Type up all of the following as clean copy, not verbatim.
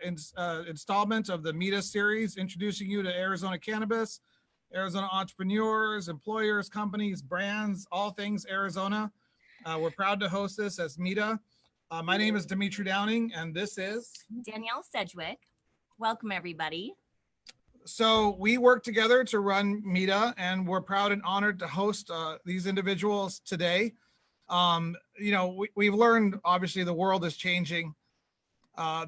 installment of the MITA series, introducing you to Arizona cannabis, Arizona entrepreneurs, employers, companies, brands, all things Arizona. We're proud to host this as MITA. My name is Demitri Downing, and this is Danielle Sedgwick. Welcome, everybody. So we work together to run MITA, and we're proud and honored to host these individuals today. We've learned, obviously, the world is changing.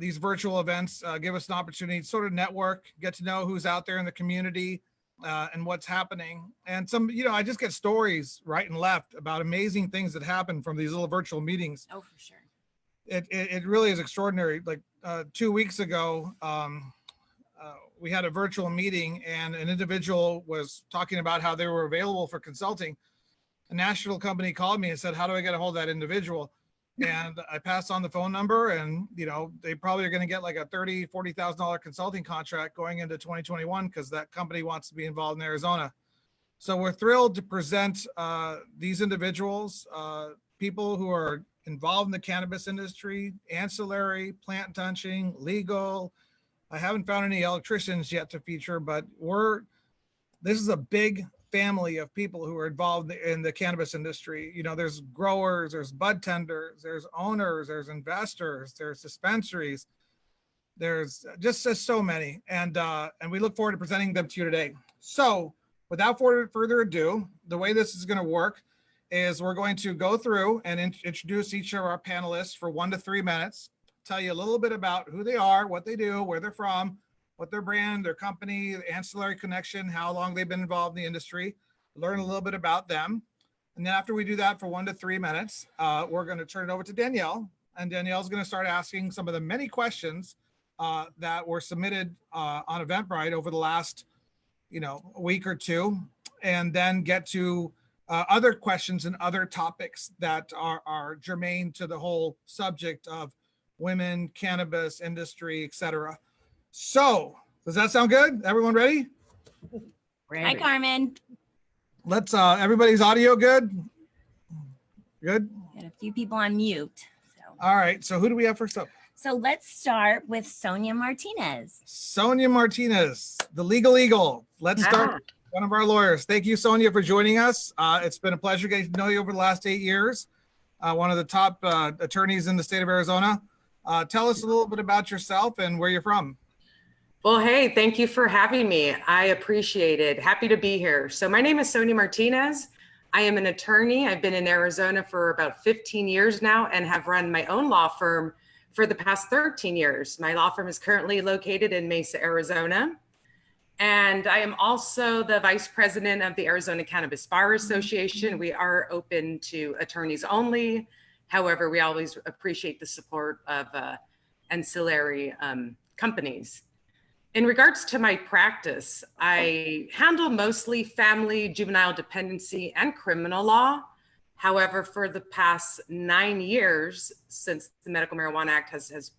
These virtual events give us an opportunity to sort of network, get to know who's out there in the community and what's happening. And I just get stories right and left about amazing things that happen from these little virtual meetings. Oh, for sure. It really is extraordinary. Like 2 weeks ago, we had a virtual meeting and an individual was talking about how they were available for consulting. A national company called me and said, how do I get a hold of that individual? And I passed on the phone number, and they probably are going to get like a $40,000 consulting contract going into 2021 because that company wants to be involved in Arizona. So we're thrilled to present these individuals, people who are involved in the cannabis industry, ancillary, plant touching, legal. I haven't found any electricians yet to feature, but this is a big family of people who are involved in the cannabis industry. There's growers, there's bud tenders, there's owners, there's investors, there's dispensaries. There's just so many. And we look forward to presenting them to you today. So without further ado, the way this is going to work is we're going to go through and introduce each of our panelists for 1 to 3 minutes, tell you a little bit about who they are, what they do, where they're from, what their brand, their company, the ancillary connection, how long they've been involved in the industry, learn a little bit about them. And then after we do that for 1 to 3 minutes, we're going to turn it over to Danielle. And Danielle's going to start asking some of the many questions that were submitted on Eventbrite over the last, week or two, and then get to other questions and other topics that are germane to the whole subject of women, cannabis industry, etc. So does that sound good? Everyone ready? Hi, Carmen. Let's, everybody's audio good? Good? Got a few people on mute. All right, so who do we have first up? So let's start with Sonia Martinez. Sonia Martinez, the legal eagle. Let's start with one of our lawyers. Thank you, Sonia, for joining us. It's been a pleasure getting to know you over the last 8 years. One of the top attorneys in the state of Arizona. Tell us a little bit about yourself and where you're from. Well, hey, thank you for having me. I appreciate it. Happy to be here. So my name is Sonia Martinez. I am an attorney. I've been in Arizona for about 15 years now and have run my own law firm for the past 13 years. My law firm is currently located in Mesa, Arizona. And I am also the vice president of the Arizona Cannabis Bar Association. We are open to attorneys only. However, we always appreciate the support of ancillary companies. In regards to my practice, I handle mostly family, juvenile dependency, and criminal law. However, for the past 9 years, since the Medical Marijuana Act has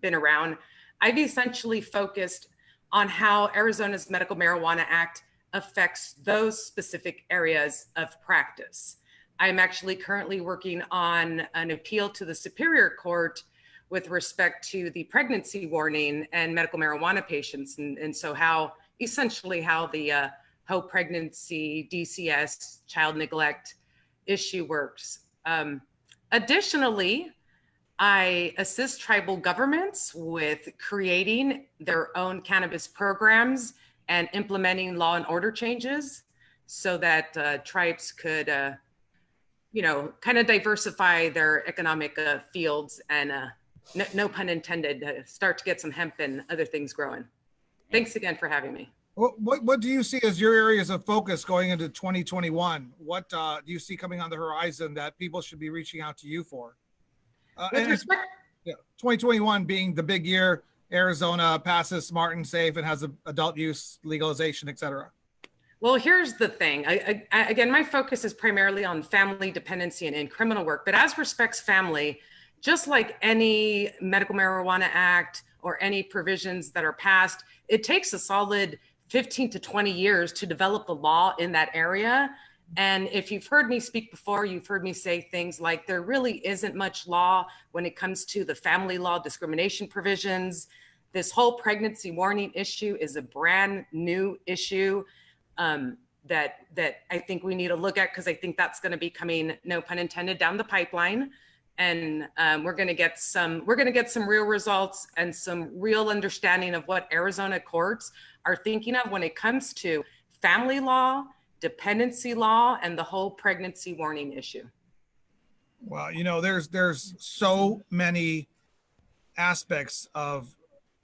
been around, I've essentially focused on how Arizona's Medical Marijuana Act affects those specific areas of practice. I'm actually currently working on an appeal to the Superior Court with respect to the pregnancy warning and medical marijuana patients. And so essentially how the whole pregnancy, DCS, child neglect issue works. Additionally, I assist tribal governments with creating their own cannabis programs and implementing law and order changes so that tribes could, kind of diversify their economic fields and no pun intended, start to get some hemp and other things growing. Thanks again for having me. What do you see as your areas of focus going into 2021? What do you see coming on the horizon that people should be reaching out to you for? With respect, 2021 being the big year, Arizona passes smart and safe and has adult use legalization, et cetera. Well, here's the thing. Again, my focus is primarily on family dependency and in criminal work, but as respects family, just like any Medical Marijuana Act or any provisions that are passed, it takes a solid 15 to 20 years to develop the law in that area. And if you've heard me speak before, you've heard me say things like there really isn't much law when it comes to the family law discrimination provisions. This whole pregnancy warning issue is a brand new issue that I think we need to look at, because I think that's going to be coming, no pun intended, down the pipeline. And we're going to get some real results and some real understanding of what Arizona courts are thinking of when it comes to family law, dependency law, and the whole pregnancy warning issue. Well, you know, there's so many aspects of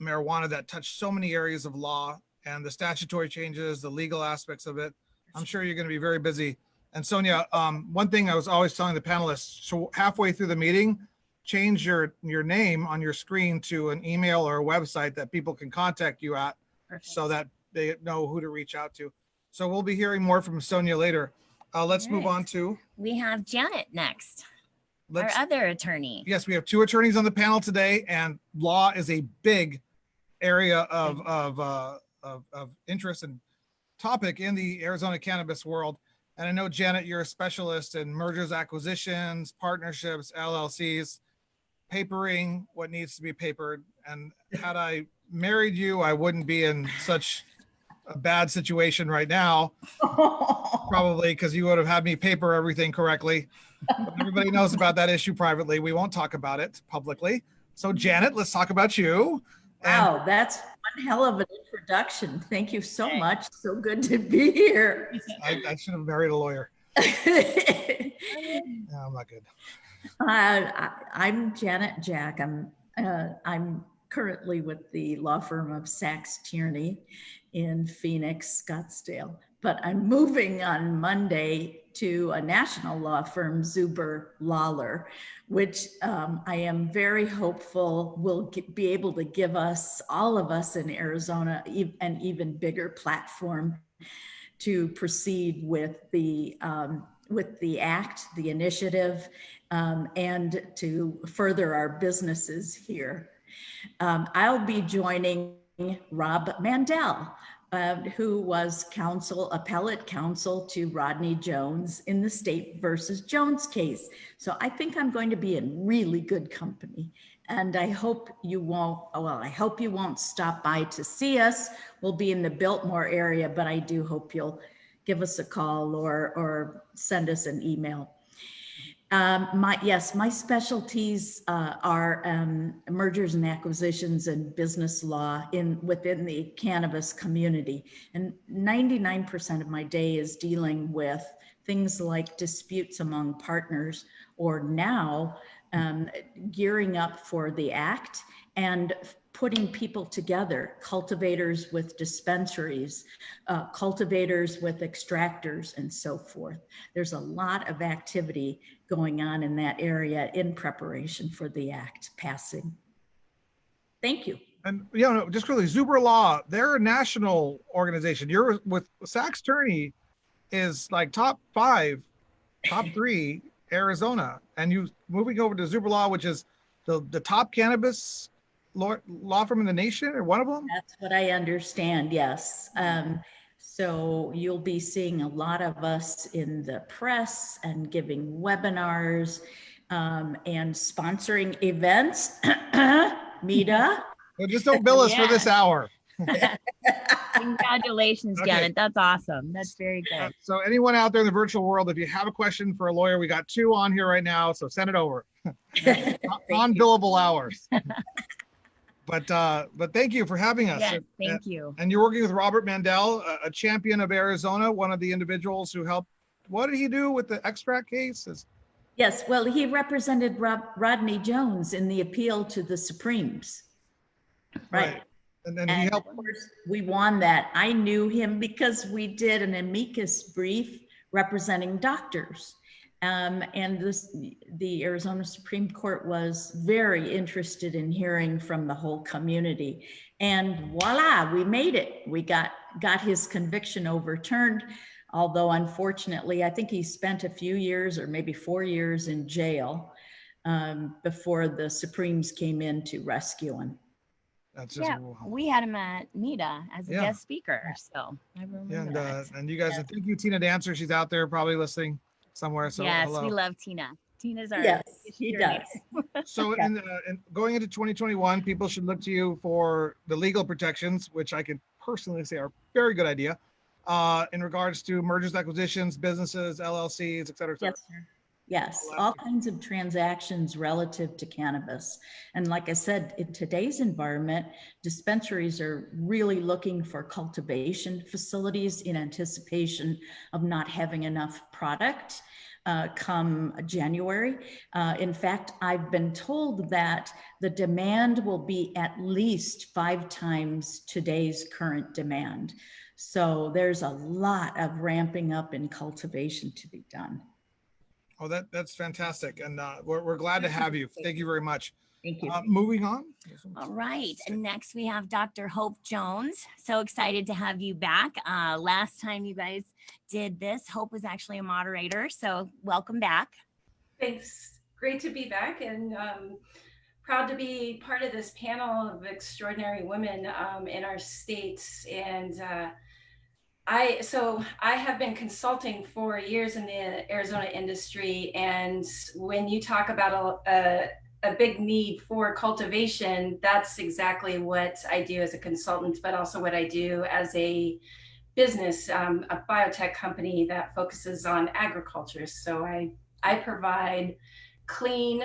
marijuana that touch so many areas of law, and the statutory changes, the legal aspects of it. I'm sure you're going to be very busy. And Sonia, one thing I was always telling the panelists, so halfway through the meeting, change your name on your screen to an email or a website that people can contact you at. Perfect. So that they know who to reach out to. So we'll be hearing more from Sonia later. Let's move on to. We have Janet next, our other attorney. Yes, we have two attorneys on the panel today, and law is a big area of interest and topic in the Arizona cannabis world. And I know, Janet, you're a specialist in mergers, acquisitions, partnerships, LLCs, papering what needs to be papered. And had I married you, I wouldn't be in such a bad situation right now, probably, because you would have had me paper everything correctly. But everybody knows about that issue privately. We won't talk about it publicly. So Janet, let's talk about you. Wow, that's one hell of an introduction. Thank you so much. So good to be here. I should have married a lawyer. No, I'm not good. I'm Janet Jack. I'm currently with the law firm of Sachs Tierney in Phoenix, Scottsdale, but I'm moving on Monday to a national law firm, Zuber, Lawler, which I am very hopeful will be able to give us, all of us in Arizona, an even bigger platform to proceed with the act, the initiative, and to further our businesses here. I'll be joining Rob Mandel, who was appellate counsel to Rodney Jones in the State versus Jones case. So I think I'm going to be in really good company. And I hope you won't stop by to see us. We'll be in the Biltmore area, but I do hope you'll give us a call or send us an email. My specialties are mergers and acquisitions and business law within the cannabis community. And 99% of my day is dealing with things like disputes among partners, or now gearing up for the act and putting people together, cultivators with dispensaries, cultivators with extractors, and so forth. There's a lot of activity going on in that area in preparation for the act passing. Thank you. And just quickly, Zuber Law, they're a national organization. You're with Sachs Tierney is like top 3 Arizona, and you moving over to Zuber Law, which is the top cannabis law firm in the nation, or one of them? That's what I understand, yes. So you'll be seeing a lot of us in the press and giving webinars and sponsoring events. MITA. Well, just don't bill us for this hour. Congratulations, Janet. That's awesome. That's very good. So anyone out there in the virtual world, if you have a question for a lawyer, we got 2 on here right now, so send it over. Non-billable hours. But thank you for having us. Yes, thank you. And you're working with Robert Mandel, a champion of Arizona, one of the individuals who helped. What did he do with the extract cases? Yes, well, he represented Rodney Jones in the appeal to the Supremes. Right. And he helped. Of course, we won that. I knew him because we did an amicus brief representing doctors. And the Arizona Supreme Court was very interested in hearing from the whole community. And voila, we made it. We got his conviction overturned, although unfortunately, I think he spent a few years or maybe 4 years in jail before the Supremes came in to rescue him. That's just, we had him at MITA as a guest speaker. So I remember that. And you guys, thank you, Tina Dancer. She's out there probably listening somewhere. So yes, hello. we love Tina. Tina's our Yes, he does. So in going into 2021, people should look to you for the legal protections, which I can personally say are a very good idea, in regards to mergers, acquisitions, businesses, LLCs, et cetera, et cetera. Yes, sir. Yes, all kinds of transactions relative to cannabis. And like I said, in today's environment, dispensaries are really looking for cultivation facilities in anticipation of not having enough product come January. In fact, I've been told that the demand will be at least 5 times today's current demand. So there's a lot of ramping up in cultivation to be done. Oh, that's fantastic. And we're glad to have you. Thank you very much. Thank you. Moving on. All right. And next we have Dr. Hope Jones. So excited to have you back. Last time you guys did this, Hope was actually a moderator. So welcome back. Thanks. Great to be back, and proud to be part of this panel of extraordinary women in our states. And I have been consulting for years in the Arizona industry, and when you talk about a big need for cultivation, that's exactly what I do as a consultant, but also what I do as a business, a biotech company that focuses on agriculture. So I provide clean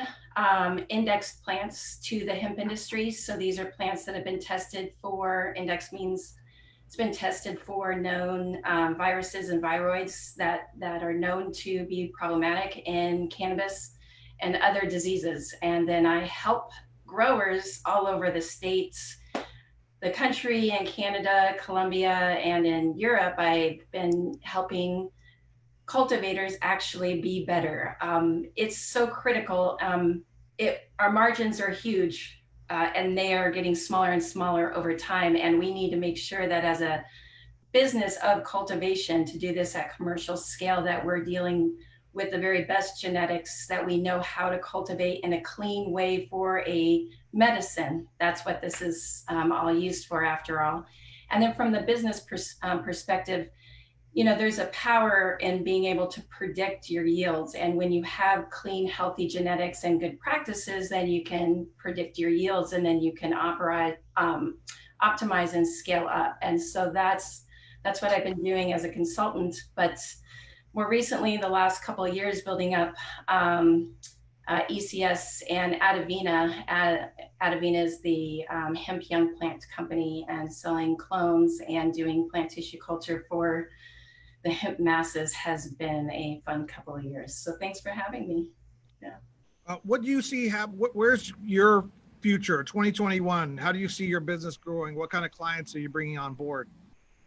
indexed plants to the hemp industry. So these are plants that have been tested for, index means it's been tested for known viruses and viroids that are known to be problematic in cannabis and other diseases. And then I help growers all over the states, the country, in Canada, Colombia, and in Europe. I've been helping cultivators actually be better. It's so critical. Our margins are huge. And they are getting smaller and smaller over time. And we need to make sure that as a business of cultivation, to do this at commercial scale, that we're dealing with the very best genetics, that we know how to cultivate in a clean way for a medicine. That's what this is all used for, after all. And then from the business perspective, you know, there's a power in being able to predict your yields. And when you have clean, healthy genetics and good practices, then you can predict your yields, and then you can optimize and scale up. And so that's what I've been doing as a consultant. But more recently, the last couple of years, building up ECS and Adavina. Adavina is the hemp young plant company, and selling clones and doing plant tissue culture for the hemp masses has been a fun couple of years. So thanks for having me. Yeah. What do you see where's your future, 2021? How do you see your business growing? What kind of clients are you bringing on board?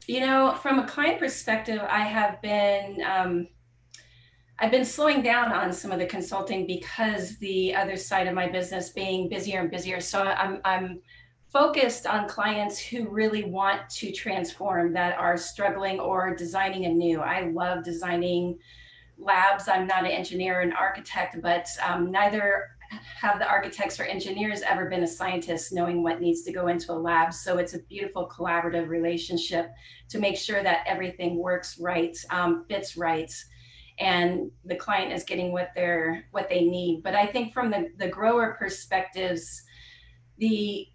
You know, from a client perspective, I've been slowing down on some of the consulting because the other side of my business being busier and busier. So I'm focused on clients who really want to transform, that are struggling or designing anew. I love designing labs. I'm not an engineer or an architect, but neither have the architects or engineers ever been a scientist knowing what needs to go into a lab. So it's a beautiful collaborative relationship to make sure that everything works right, fits right, and the client is getting what they need. But I think from the grower perspectives, the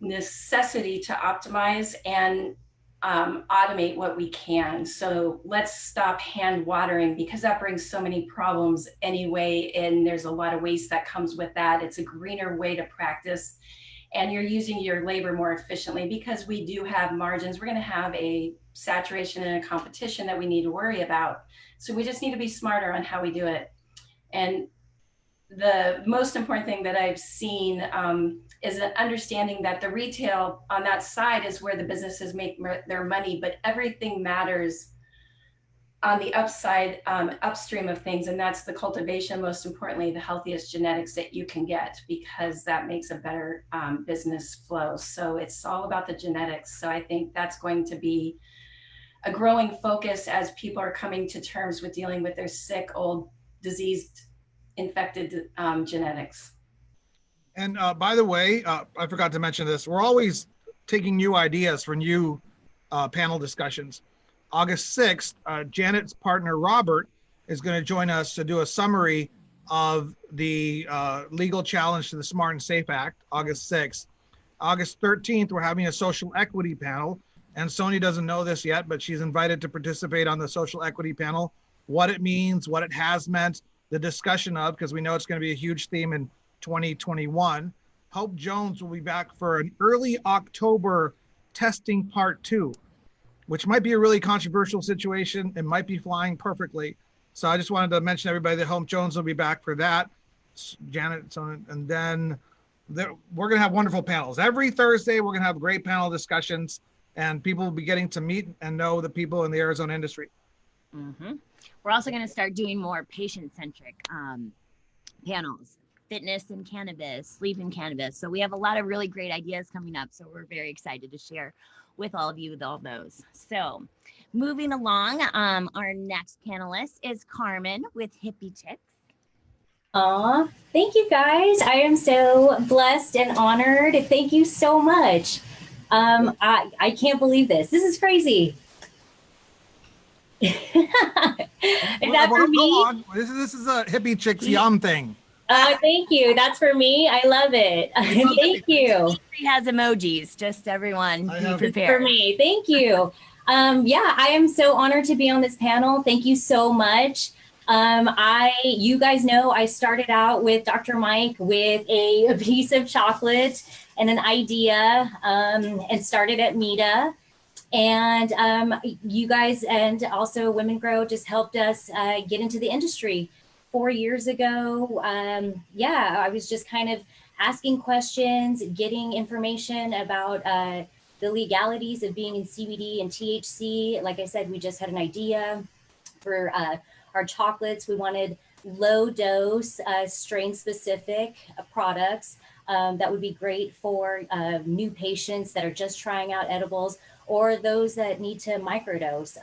necessity to optimize and automate what we can. So let's stop hand watering, because that brings so many problems anyway, and there's a lot of waste that comes with that. It's a greener way to practice, and you're using your labor more efficiently, because we do have margins. We're going to have a saturation and a competition that we need to worry about. So we just need to be smarter on how we do it. And the most important thing that I've seen is an understanding that the retail on that side is where the businesses make their money, but everything matters on the upside, upstream of things. And that's the cultivation, most importantly, the healthiest genetics that you can get, because that makes a better business flow. So it's all about the genetics. So I think that's going to be a growing focus as people are coming to terms with dealing with their sick, old, diseased, infected genetics. And by the way, I forgot to mention this. We're always taking new ideas for new panel discussions. August 6th, Janet's partner, Robert, is going to join us to do a summary of the legal challenge to the Smart and Safe Act, August 6th. August 13th, we're having a social equity panel. And Sonia doesn't know this yet, but she's invited to participate on the social equity panel. What it means, what it has meant, the discussion of, because we know it's going to be a huge theme in 2021. Hope Jones will be back for an early October testing part 2, which might be a really controversial situation. It might be flying perfectly. So I just wanted to mention everybody that Hope Jones will be back for that. Janet, and then we're going to have wonderful panels. Every Thursday, we're going to have great panel discussions, and people will be getting to meet and know the people in the Arizona industry. Mm-hmm. We're also going to start doing more patient-centric panels, fitness and cannabis, sleep and cannabis. So we have a lot of really great ideas coming up. So we're very excited to share with all of you with all those. So moving along, our next panelist is Carmen with Hippie Ticks. Aw, thank you guys. I am so blessed and honored. Thank you so much. I can't believe this. This is crazy. Is that for me? This is a Hippie Chicks Yum thing. Thank you. That's for me. I love it. Thank you. He has emojis, just everyone be prepared. For me. Thank you. Yeah, I am so honored to be on this panel. Thank you so much. You guys know I started out with Dr. Mike with a piece of chocolate and an idea, and started at MITA. And you guys and also Women Grow just helped us get into the industry 4 years ago. Yeah, I was just kind of asking questions, getting information about the legalities of being in CBD and THC. Like I said, we just had an idea for our chocolates. We wanted low dose, strain specific products that would be great for new patients that are just trying out edibles, or those that need to microdose.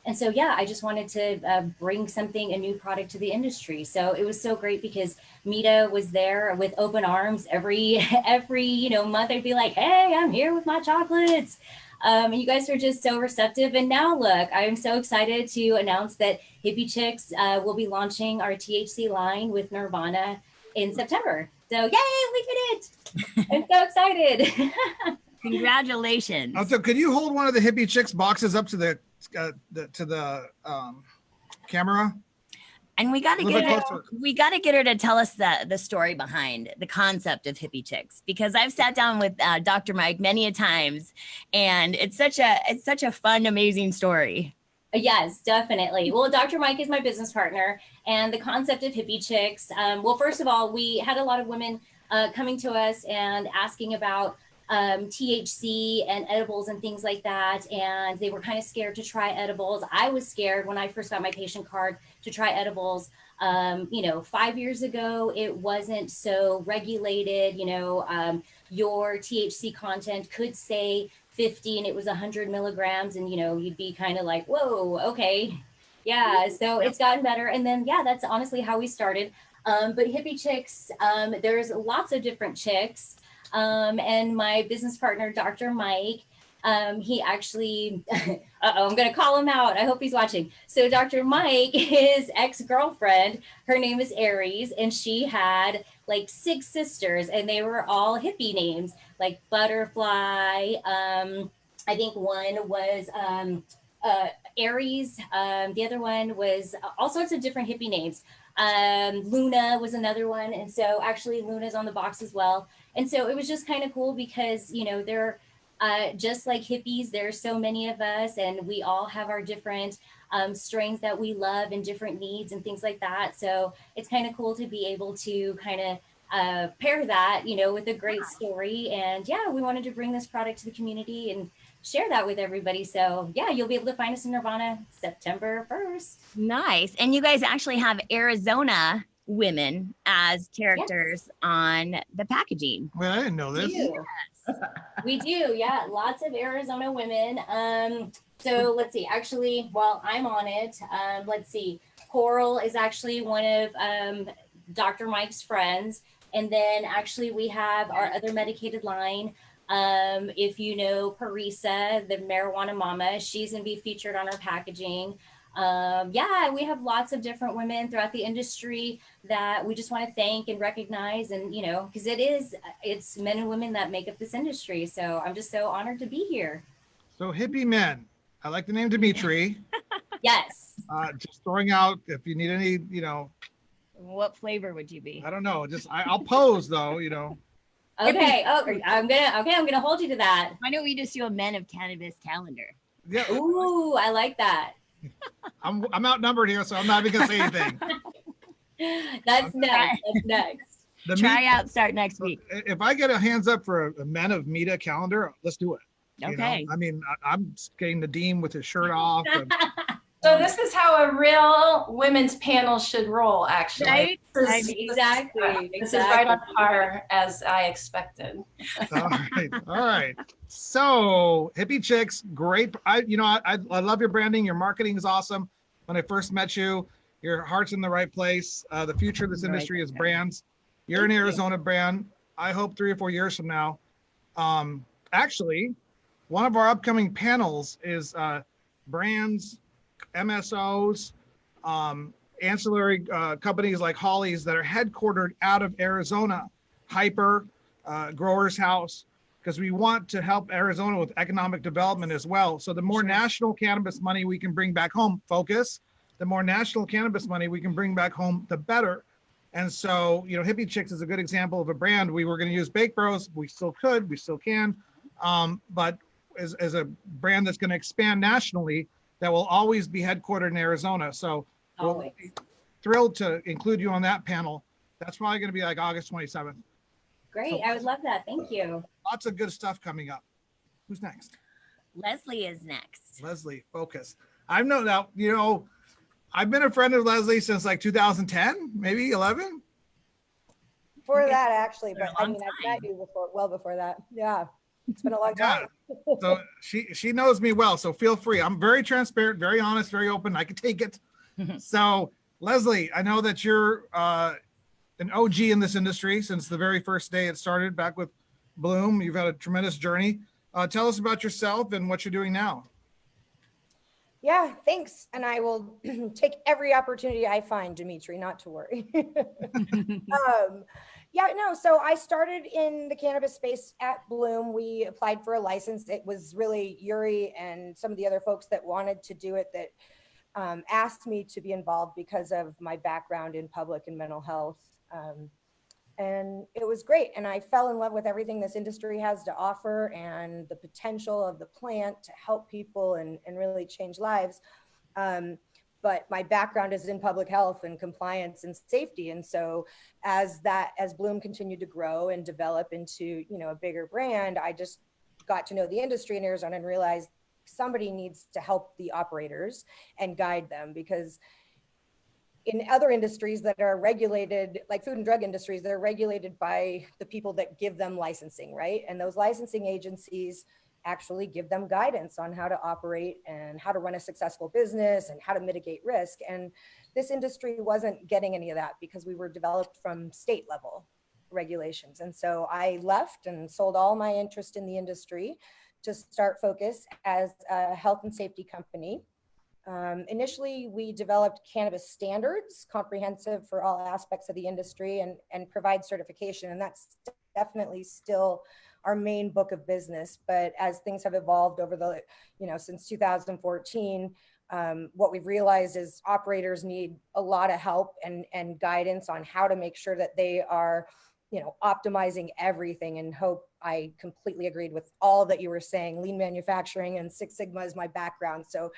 And so, yeah, I just wanted to bring a new product to the industry. So it was so great because MITA was there with open arms every month. They'd be like, hey, I'm here with my chocolates. And you guys were just so receptive. And now look, I'm so excited to announce that Hippie Chicks will be launching our THC line with Nirvana in September. So yay, we did it. I'm so excited. Congratulations. So could you hold one of the Hippie Chicks boxes up to the camera? And we got to get her to tell us the story behind the concept of Hippie Ticks, because I've sat down with Dr. Mike many a times, and it's such a fun, amazing story. Yes, definitely. Well, Dr. Mike is my business partner, and the concept of Hippie Chicks. Well, first of all, we had a lot of women coming to us and asking about THC and edibles and things like that. And they were kind of scared to try edibles. I was scared when I first got my patient card to try edibles. 5 years ago, it wasn't so regulated. Your THC content could say 50 and it was 100 milligrams. And, you'd be kind of like, whoa, okay. Yeah. So it's gotten better. And then, yeah, that's honestly how we started. But Hippie Chicks, there's lots of different chicks. And my business partner, Dr. Mike, he actually, I'm going to call him out. I hope he's watching. So Dr. Mike, his ex-girlfriend, her name is Aries, and she had like 6 sisters, and they were all hippie names, like Butterfly. I think one was Aries. The other one was all sorts of different hippie names. Luna was another one. And so actually Luna's on the box as well. And so it was just kind of cool because, they're just like hippies, there's so many of us, and we all have our different strains that we love and different needs and things like that. So it's kind of cool to be able to kind of pair that, with a great story. And yeah, we wanted to bring this product to the community and share that with everybody. So yeah, you'll be able to find us in Nirvana September 1st. Nice. And you guys actually have Arizona women as characters on the packaging. Well, I didn't know this. We do. Yeah. Lots of Arizona women. So let's see, actually, while I'm on it, let's see, Coral is actually one of Dr. Mike's friends. And then actually we have our other medicated line. If you know Parisa, the marijuana mama, she's going to be featured on our packaging. Yeah, we have lots of different women throughout the industry that we just want to thank and recognize, and you know, because it's men and women that make up this industry. So I'm just so honored to be here. So hippie men, I like the name Demitri. Yes. Just throwing out if you need any, you know. What flavor would you be? I don't know. Just I'll pose though, you know. Okay. Oh, I'm gonna hold you to that. Why don't we just do a Men of Cannabis calendar? Yeah. Ooh, I like that. I'm outnumbered here, so I'm not even gonna say anything. That's next. That's next. The Tryout start next week. If I get a hands up for a Men of MITA calendar, let's do it. Okay. You know? I mean, I'm getting the Dean with his shirt off. And, So this is how a real women's panel should roll, actually. Right? Exactly. This is right on par as I expected. all right. So Hippie Chicks, great. I love your branding. Your marketing is awesome. When I first met you, your heart's in the right place. The future of this industry is brands. You're an Arizona brand. I hope 3 or 4 years from now. Actually, one of our upcoming panels is brands, MSOs, ancillary companies like Holly's that are headquartered out of Arizona, Hyper, Growers House, because we want to help Arizona with economic development as well. So the more national cannabis money we can bring back home, focus, the more national cannabis money we can bring back home, the better. And so, you know, Hippie Chicks is a good example of a brand. We were going to use Bake Bros. We still could, we still can. But as a brand that's going to expand nationally, that will always be headquartered in Arizona. So we'll be thrilled to include you on that panel. That's probably going to be like August 27th. Great. So, I would love that. Thank you. Lots of good stuff coming up. Who's next? Lezli is next. Lezli, focus. I've known that, you know, I've been a friend of Lezli since like 2010, maybe 11. Before that, actually, but I long mean, I've met you before, well before that. Yeah, it's been a long time. So she knows me well, so feel free. I'm very transparent, very honest, very open. I can take it. So Lezli, I know that you're an OG in this industry since the very first day it started back with Bloom. You've had a tremendous journey. Tell us about yourself and what you're doing now. Yeah, thanks. And I will take every opportunity I find, Demitri, not to worry. So I started in the cannabis space at Bloom. We applied for a license. It was really Yuri and some of the other folks that wanted to do it that asked me to be involved because of my background in public and mental health. And it was great. And I fell in love with everything this industry has to offer and the potential of the plant to help people and really change lives. But my background is in public health and compliance and safety. And so as Bloom continued to grow and develop into, you know, a bigger brand, I just got to know the industry in Arizona and realized somebody needs to help the operators and guide them, because in other industries that are regulated, like food and drug industries, that are regulated by the people that give them licensing, right? And those licensing agencies actually give them guidance on how to operate and how to run a successful business and how to mitigate risk. And this industry wasn't getting any of that because we were developed from state level regulations. And so I left and sold all my interest in the industry to start Focus as a health and safety company. Initially, we developed cannabis standards, comprehensive for all aspects of the industry, and provide certification. And that's definitely still our main book of business. But as things have evolved over the, since 2014, what we've realized is operators need a lot of help and guidance on how to make sure that they are, optimizing everything. And Hope, I completely agreed with all that you were saying. Lean manufacturing and Six Sigma is my background. So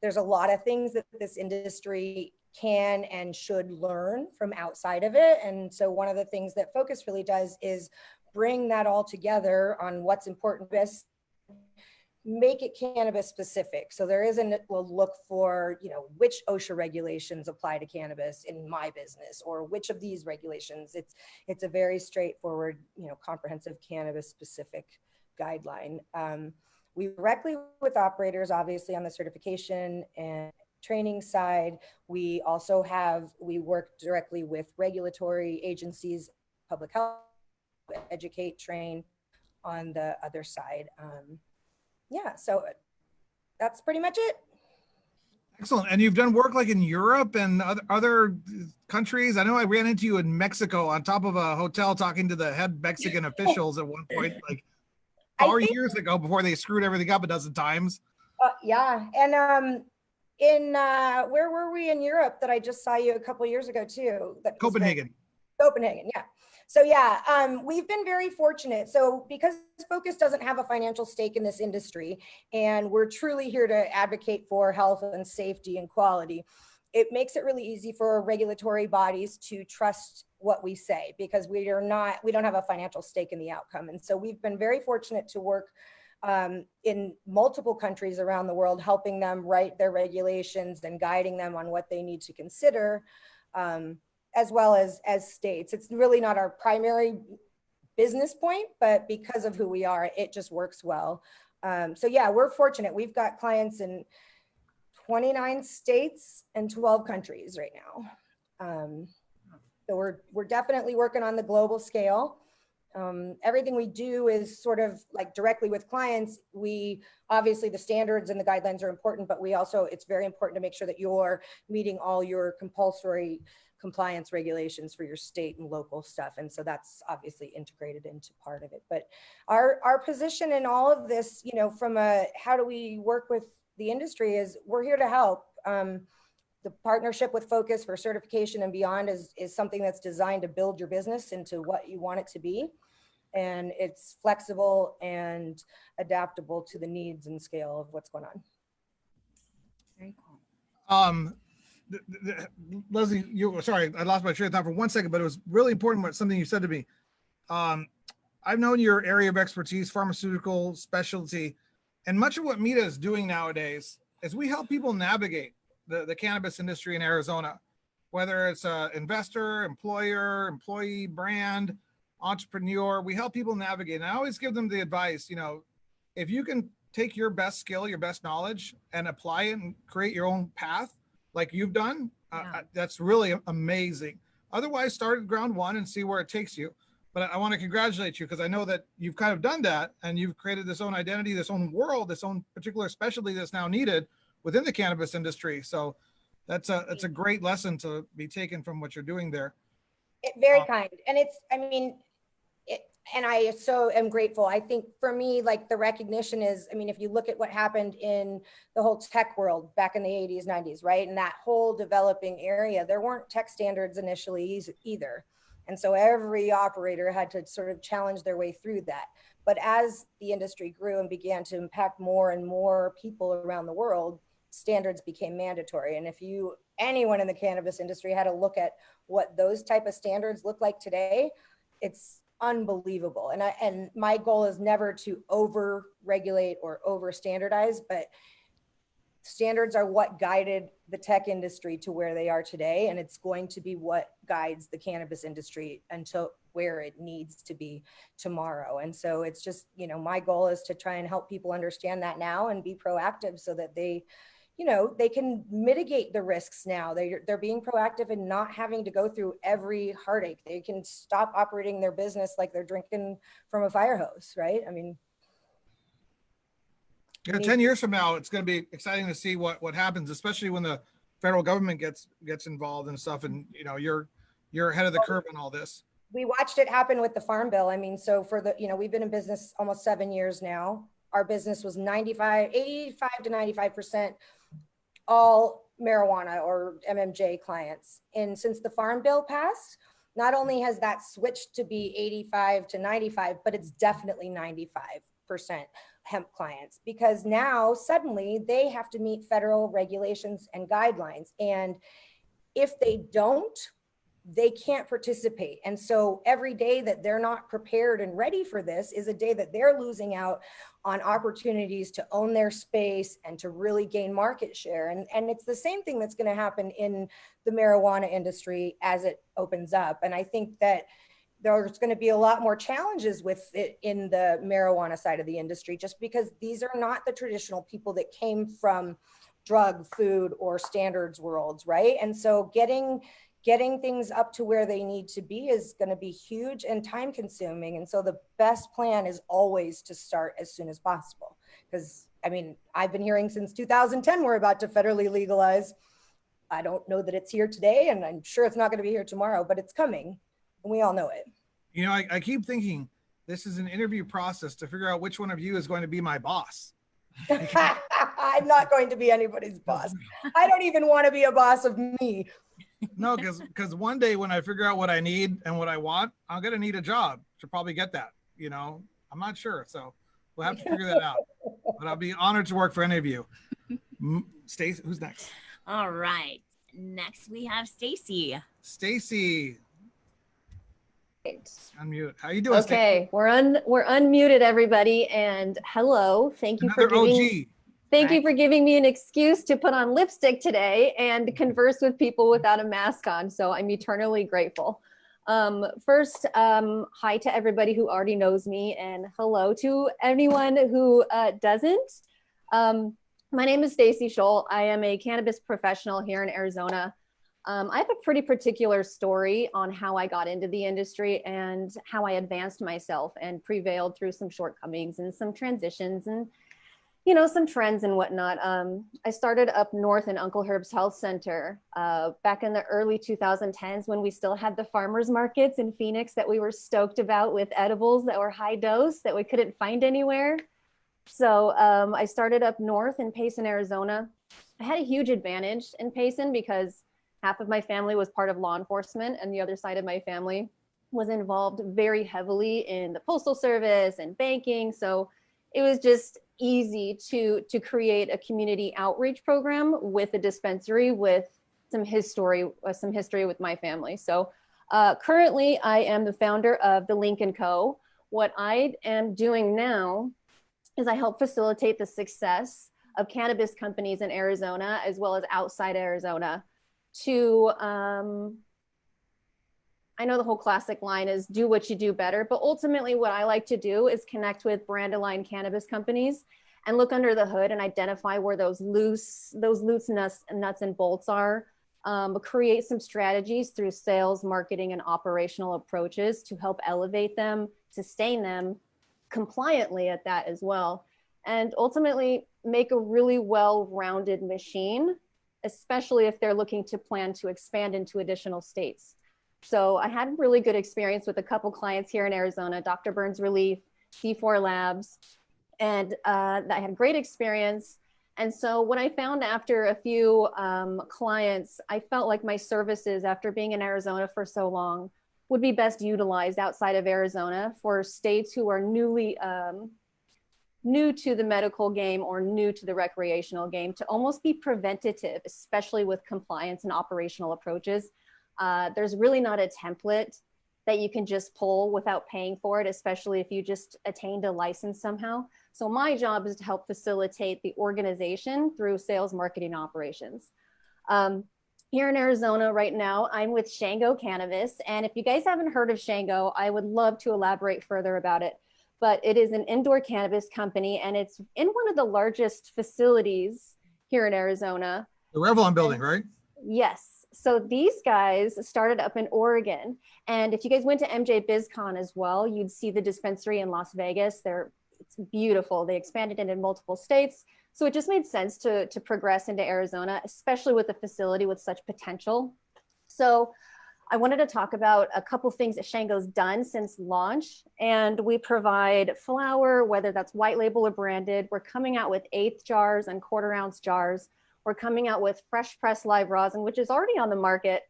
there's a lot of things that this industry can and should learn from outside of it. And so one of the things that Focus really does is bring that all together on what's important to us, make it cannabis specific. So there isn't, we'll look for, which OSHA regulations apply to cannabis in my business, or which of these regulations. It's a very straightforward, comprehensive cannabis specific guideline. We directly with operators, obviously on the certification and training side. We also we work directly with regulatory agencies, public health, educate, train on the other side. So that's pretty much it. Excellent. And you've done work like in Europe and other countries. I know I ran into you in Mexico on top of a hotel talking to the head Mexican officials at one point, like 4 years ago, before they screwed everything up a dozen times. Yeah. And in where were we in Europe that I just saw you a couple years ago too? Copenhagen. Copenhagen, yeah. So yeah, we've been very fortunate. So because Focus doesn't have a financial stake in this industry, and we're truly here to advocate for health and safety and quality, it makes it really easy for regulatory bodies to trust what we say, because we don't have a financial stake in the outcome. And so we've been very fortunate to work in multiple countries around the world, helping them write their regulations and guiding them on what they need to consider. As well as states. It's really not our primary business point, but because of who we are, it just works well. So yeah, we're fortunate. We've got clients in 29 states and 12 countries right now. So we're definitely working on the global scale. Everything we do is sort of like directly with clients. Obviously the standards and the guidelines are important, but it's very important to make sure that you're meeting all your compulsory compliance regulations for your state and local stuff. And so that's obviously integrated into part of it. But our position in all of this, from how do we work with the industry, is we're here to help. The partnership with Focus for certification and beyond is something that's designed to build your business into what you want it to be. And it's flexible and adaptable to the needs and scale of what's going on. Very cool. Lezli, sorry, I lost my train of thought for 1 second, but it was really important something you said to me. I've known your area of expertise, pharmaceutical specialty, and much of what MITA is doing nowadays is we help people navigate the cannabis industry in Arizona, whether it's an investor, employer, employee, brand, entrepreneur. We help people navigate. And I always give them the advice, if you can take your best skill, your best knowledge, and apply it and create your own path, like you've done, that's really amazing. Otherwise, start at ground one and see where it takes you. But I want to congratulate you, because I know that you've kind of done that, and you've created this own identity, this own world, this own particular specialty that's now needed within the cannabis industry. So that's a great lesson to be taken from what you're doing there. Very kind. And and I so am grateful. I think for me, like the recognition is, if you look at what happened in the whole tech world back in the 80s, 90s, right? And that whole developing area, there weren't tech standards initially either. And so every operator had to sort of challenge their way through that. But as the industry grew and began to impact more and more people around the world, standards became mandatory. And if anyone in the cannabis industry had a look at what those type of standards look like today, it's unbelievable. And my goal is never to over regulate or over standardize, but standards are what guided the tech industry to where they are today. And it's going to be what guides the cannabis industry until where it needs to be tomorrow. And so it's just, my goal is to try and help people understand that now and be proactive so that they can mitigate the risks now. They're being proactive and not having to go through every heartache. They can stop operating their business like they're drinking from a fire hose, right? 10 years from now, it's going to be exciting to see what happens, especially when the federal government gets involved and stuff. And you're ahead of the curve on all this. We watched it happen with the Farm Bill. So we've been in business almost 7 years now. Our business was 85 to 95% all marijuana or MMJ clients. And since the Farm Bill passed, not only has that switched to be 85 to 95, but it's definitely 95% hemp clients, because now suddenly they have to meet federal regulations and guidelines. And if they don't, they can't participate. And so every day that they're not prepared and ready for this is a day that they're losing out on opportunities to own their space and to really gain market share. And it's the same thing that's going to happen in the marijuana industry as it opens up. And I think that there's going to be a lot more challenges with it in the marijuana side of the industry, just because these are not the traditional people that came from drug, food, or standards worlds, right? And so getting things up to where they need to be is going to be huge and time consuming. And so the best plan is always to start as soon as possible. Because I mean, I've been hearing since 2010 we're about to federally legalize. I don't know that it's here today, and I'm sure it's not going to be here tomorrow, but it's coming, and we all know it. You know, I keep thinking this is an interview process to figure out which one of you is going to be my boss. I'm not going to be anybody's boss. I don't even want to be a boss of me. No, because one day when I figure out what I need and what I want, I'm going to need a job to probably get that. You know, I'm not sure. So we'll have to figure that out. But I'll be honored to work for any of you. Stacey, who's next? All right. Next we have Stacy. Stacy. Unmute. How you doing? Okay, we're unmuted, everybody, and hello. Thank you for giving me an excuse to put on lipstick today and converse with people without a mask on. So I'm eternally grateful. First, hi to everybody who already knows me, and hello to anyone who doesn't. My name is Stacey Scholl. I am a cannabis professional here in Arizona. I have a pretty particular story on how I got into the industry and how I advanced myself and prevailed through some shortcomings and some transitions and, you know, some trends and whatnot. I started up north in Uncle Herb's Health Center back in the early 2010s when we still had the farmers markets in Phoenix that we were stoked about with edibles that were high dose that we couldn't find anywhere. So I started up north in Payson, Arizona. I had a huge advantage in Payson because half of my family was part of law enforcement and the other side of my family was involved very heavily in the postal service and banking. So it was just easy to create a community outreach program with a dispensary with some history with my family. So currently I am the founder of the Link & Co. What I am doing now is I help facilitate the success of cannabis companies in Arizona as well as outside Arizona to, I know the whole classic line is do what you do better, but ultimately what I like to do is connect with brand aligned cannabis companies and look under the hood and identify where those loose nuts and bolts are, create some strategies through sales, marketing, and operational approaches to help elevate them, sustain them compliantly at that as well, and ultimately make a really well-rounded machine, especially if they're looking to plan to expand into additional states. So I had really good experience with a couple clients here in Arizona, Dr. Burns Relief, C4 Labs, and I had great experience. And so what I found after a few clients, I felt like my services after being in Arizona for so long would be best utilized outside of Arizona for states who are new to the medical game or new to the recreational game to almost be preventative, especially with compliance and operational approaches. There's really not a template that you can just pull without paying for it, especially if you just attained a license somehow. So my job is to help facilitate the organization through sales, marketing, operations. Here in Arizona right now, I'm with Shango Cannabis. And if you guys haven't heard of Shango, I would love to elaborate further about it. But it is an indoor cannabis company and it's in one of the largest facilities here in Arizona. The Revlon building, right? Yes. So these guys started up in Oregon. And if you guys went to MJ BizCon as well, you'd see the dispensary in Las Vegas. It's beautiful. They expanded into multiple states. So it just made sense to progress into Arizona, especially with a facility with such potential. So I wanted to talk about a couple things that Shango's done since launch. And we provide flower, whether that's white label or branded. We're coming out with 1/8 jars and 1/4 ounce jars. We're coming out with fresh pressed live rosin, which is already on the market.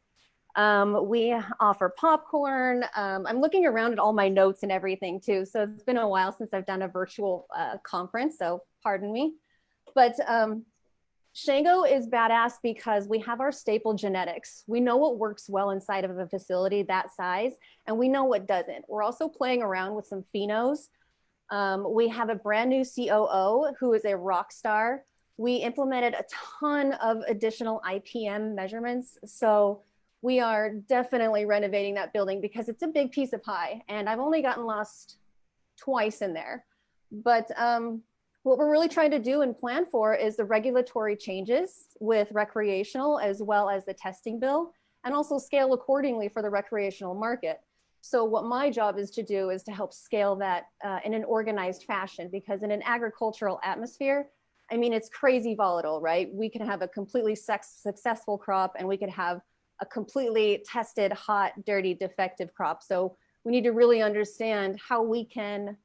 We offer popcorn. I'm looking around at all my notes and everything too. So it's been a while since I've done a virtual conference, so pardon me. But Shango is badass because we have our staple genetics. We know what works well inside of a facility that size, and we know what doesn't. We're also playing around with some phenos. We have a brand new COO who is a rock star. We implemented a ton of additional IPM measurements. So we are definitely renovating that building because it's a big piece of pie, and I've only gotten lost twice in there. But what we're really trying to do and plan for is the regulatory changes with recreational as well as the testing bill, and also scale accordingly for the recreational market. So what my job is to do is to help scale that in an organized fashion, because in an agricultural atmosphere, I mean, it's crazy volatile, right? We can have a completely successful crop, and we could have a completely tested, hot, dirty, defective crop. So we need to really understand how we can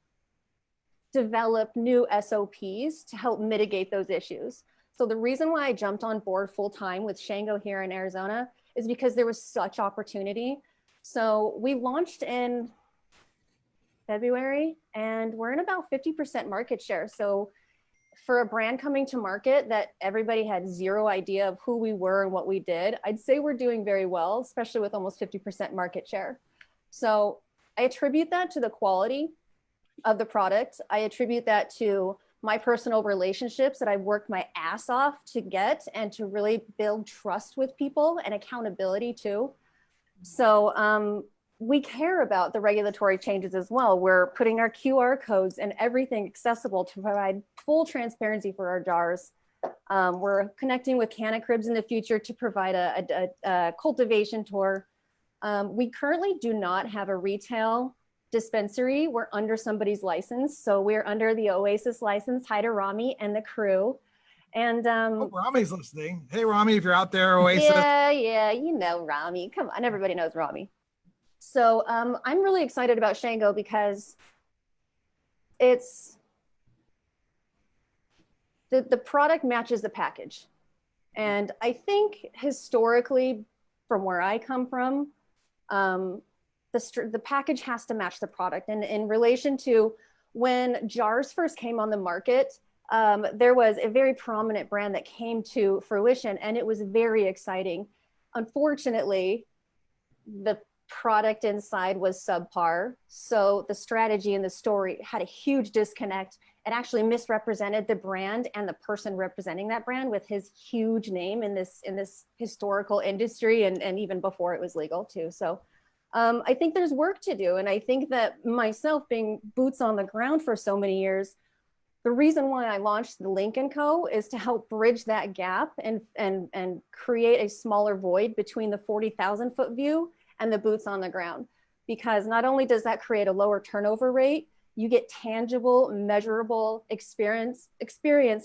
develop new SOPs to help mitigate those issues. So the reason why I jumped on board full time with Shango here in Arizona is because there was such opportunity. So we launched in February, and we're in about 50% market share. So for a brand coming to market that everybody had zero idea of who we were and what we did, I'd say we're doing very well, especially with almost 50% market share. So I attribute that to the quality of the product. I attribute that to my personal relationships that I've worked my ass off to get, and to really build trust with people and accountability too. So we care about the regulatory changes as well. We're putting our QR codes and everything accessible to provide full transparency for our jars. We're connecting with Cannacribs in the future to provide a cultivation tour. We currently do not have a retail dispensary. We're under somebody's license. So we're under the Oasis license. Hi to Rami and the crew. And Rami's listening. Hey, Rami, if you're out there, Oasis. Yeah, you know Rami. Come on, everybody knows Rami. So I'm really excited about Shango because it's the product matches the package. And I think historically, from where I come from, the package has to match the product. And in relation to when jars first came on the market, there was a very prominent brand that came to fruition, and it was very exciting. Unfortunately, the product inside was subpar. So the strategy and the story had a huge disconnect. It actually misrepresented the brand and the person representing that brand with his huge name in this historical industry, and even before it was legal too. So I think there's work to do. And I think that myself, being boots on the ground for so many years, the reason why I launched the Link & Co. is to help bridge that gap and create a smaller void between the 40,000 foot view and the boots on the ground. Because not only does that create a lower turnover rate, you get tangible, measurable experience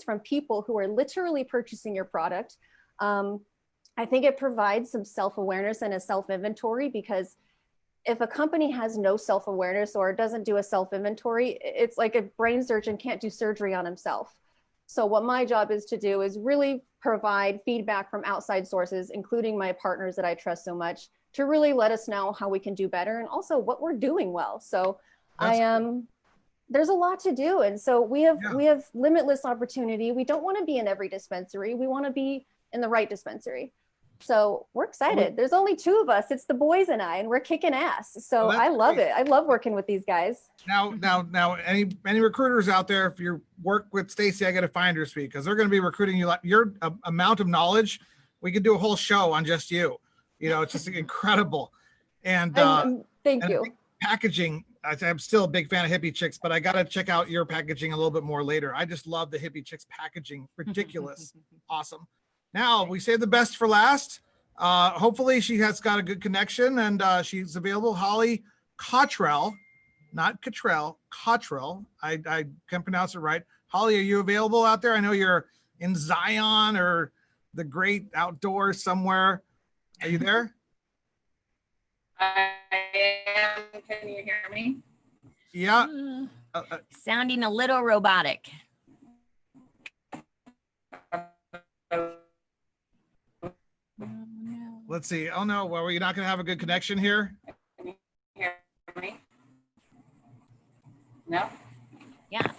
from people who are literally purchasing your product. I think it provides some self-awareness and a self-inventory, because if a company has no self-awareness or doesn't do a self-inventory, it's like a brain surgeon can't do surgery on himself. So what my job is to do is really provide feedback from outside sources, including my partners that I trust so much, to really let us know how we can do better and also what we're doing well. So there's a lot to do. And so we have limitless opportunity. We don't want to be in every dispensary. We want to be in the right dispensary. So we're excited. There's only 2 of us. It's the boys and I, and we're kicking ass. So I love it. I love working with these guys. Now, any recruiters out there, if you work with Stacy, I got a finder's fee, because they're going to be recruiting you. Your amount of knowledge, we could do a whole show on just you. You know, it's just incredible. And thank you. Packaging. I'm still a big fan of Hippie Chicks, but I got to check out your packaging a little bit more later. I just love the Hippie Chicks packaging. Ridiculous. Awesome. Now we save the best for last. Hopefully she has got a good connection, and she's available. Holly Cottrell, not Cottrell, Cottrell. I can pronounce it right. Holly, are you available out there? I know you're in Zion or the great outdoors somewhere. Are you there? I am. Can you hear me? Yeah. Sounding a little robotic. Let's see. Oh no, well, we're not going to have a good connection here. Can you hear me? No? Yeah, a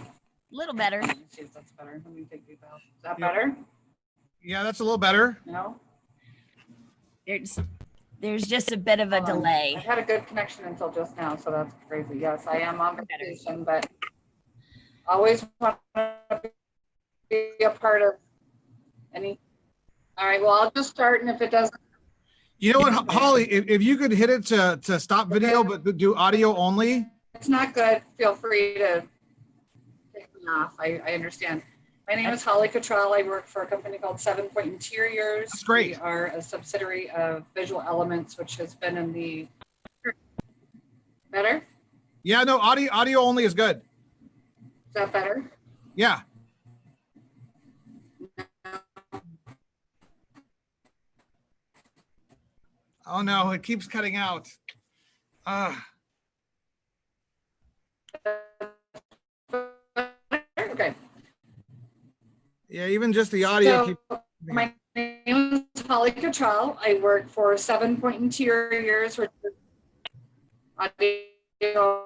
little better. Let's see if that's better. Let me take these out. Is that better? Yeah, that's a little better. No? There's just a bit of a delay. I had a good connection until just now, so that's crazy. Yes, I am on vacation, but always want to be a part of any. All right, well, I'll just start, and if it doesn't. You know what, Holly, if you could hit it to stop video, but do audio only. It's not good. Feel free to take me off. I understand. My name is Holly Cottrell. I work for a company called Sevenpoint Interiors. That's great. We are a subsidiary of Visual Elements, which has been in the Yeah, no, audio only is good. Is that better? Yeah. Oh no, it keeps cutting out. Okay. Yeah, even just the audio. So, my name is Cottrell. I work for Sevenpoint Interiors, which is audio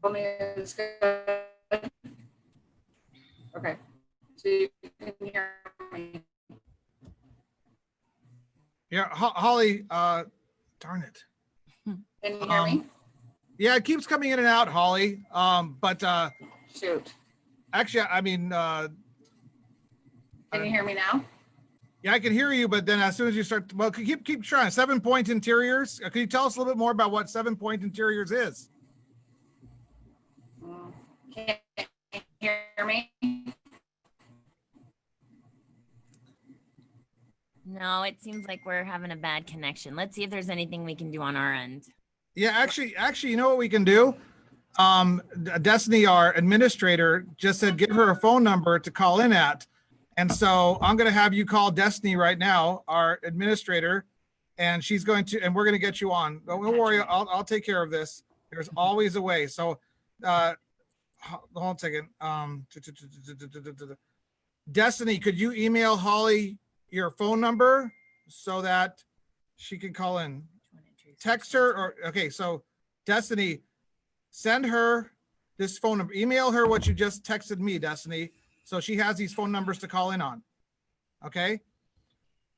only is good. Okay. So you can hear me. Yeah, Holly, darn it. Can you hear me? Yeah, it keeps coming in and out, Holly. But shoot. Actually, I mean, can you hear me now? Yeah, I can hear you, but then as soon as you start, well, keep trying. Sevenpoint Interiors. Can you tell us a little bit more about what Sevenpoint Interiors is? Can you hear me? No, it seems like we're having a bad connection. Let's see if there's anything we can do on our end. Yeah, actually, you know what we can do? Destiny, our administrator, just said give her a phone number to call in at. And so I'm going to have you call Destiny right now, our administrator, and she's going to, and we're going to get you on. Don't worry, I'll take care of this. There's always a way. So hold on a second. Destiny, could you email Holly your phone number so that she can call in? Text her, or okay, so Destiny, send her this phone number, email her what you just texted me, Destiny, so she has these phone numbers to call in on. Okay,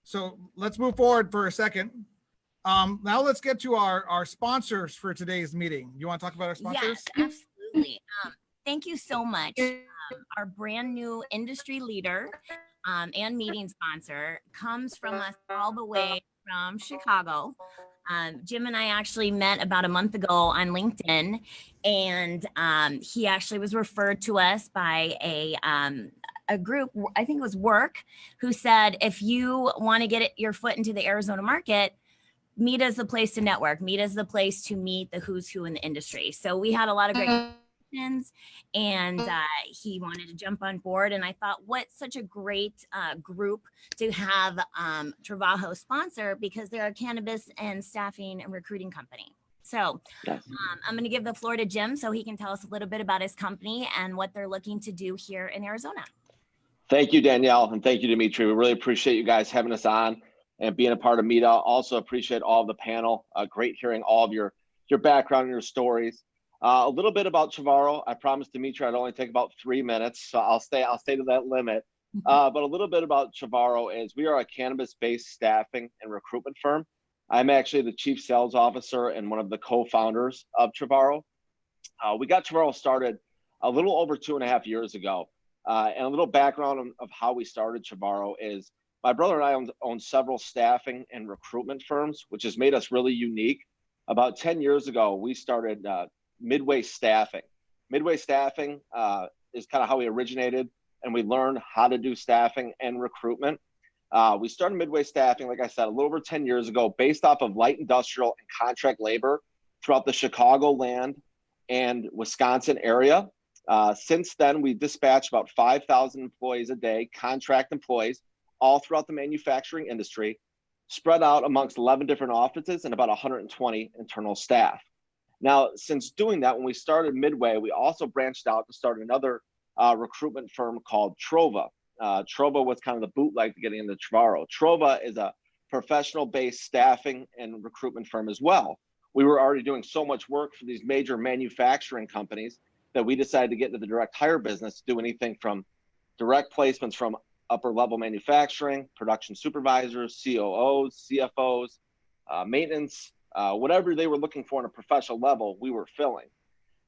so let's move forward for a second. Now let's get to our sponsors for today's meeting. You want to talk about our sponsors? Yes, absolutely. Thank you so much. Our brand new industry leader and meeting sponsor comes from us all the way from Chicago. Jim and I actually met about a month ago on LinkedIn, and he actually was referred to us by a group, I think it was Work, who said, if you want to get your foot into the Arizona market, MITA is the place to network. MITA is the place to meet the who's who in the industry. So we had a lot of great questions, and he wanted to jump on board. And I thought, what such a great group to have Travajo sponsor, because they're a cannabis and staffing and recruiting company. So I'm going to give the floor to Jim so he can tell us a little bit about his company and what they're looking to do here in Arizona. Thank you, Danielle, and thank you, Demitri. We really appreciate you guys having us on and being a part of MITA. Also appreciate all of the panel. Great hearing all of your background and your stories. A little bit about Travajo. I promised Demitri I'd only take about 3 minutes, so I'll stay to that limit. But a little bit about Travajo is we are a cannabis-based staffing and recruitment firm. I'm actually the chief sales officer and one of the co-founders of Travajo. We got Travajo started a little over 2.5 years ago. And a little background of how we started Travajo is my brother and I own several staffing and recruitment firms, which has made us really unique. About 10 years ago, we started Midway Staffing. Midway Staffing is kind of how we originated, and we learned how to do staffing and recruitment. We started Midway Staffing, like I said, a little over 10 years ago, based off of light industrial and contract labor throughout the Chicagoland and Wisconsin area. Since then, we dispatched about 5,000 employees a day, contract employees, all throughout the manufacturing industry, spread out amongst 11 different offices and about 120 internal staff. Now, since doing that, when we started Midway, we also branched out to start another recruitment firm called Trova. Trova was kind of the bootleg to getting into Travajo. Trova is a professional-based staffing and recruitment firm as well. We were already doing so much work for these major manufacturing companies that we decided to get into the direct hire business, do anything from direct placements from upper level manufacturing, production supervisors, COOs, CFOs, maintenance, whatever they were looking for on a professional level, we were filling.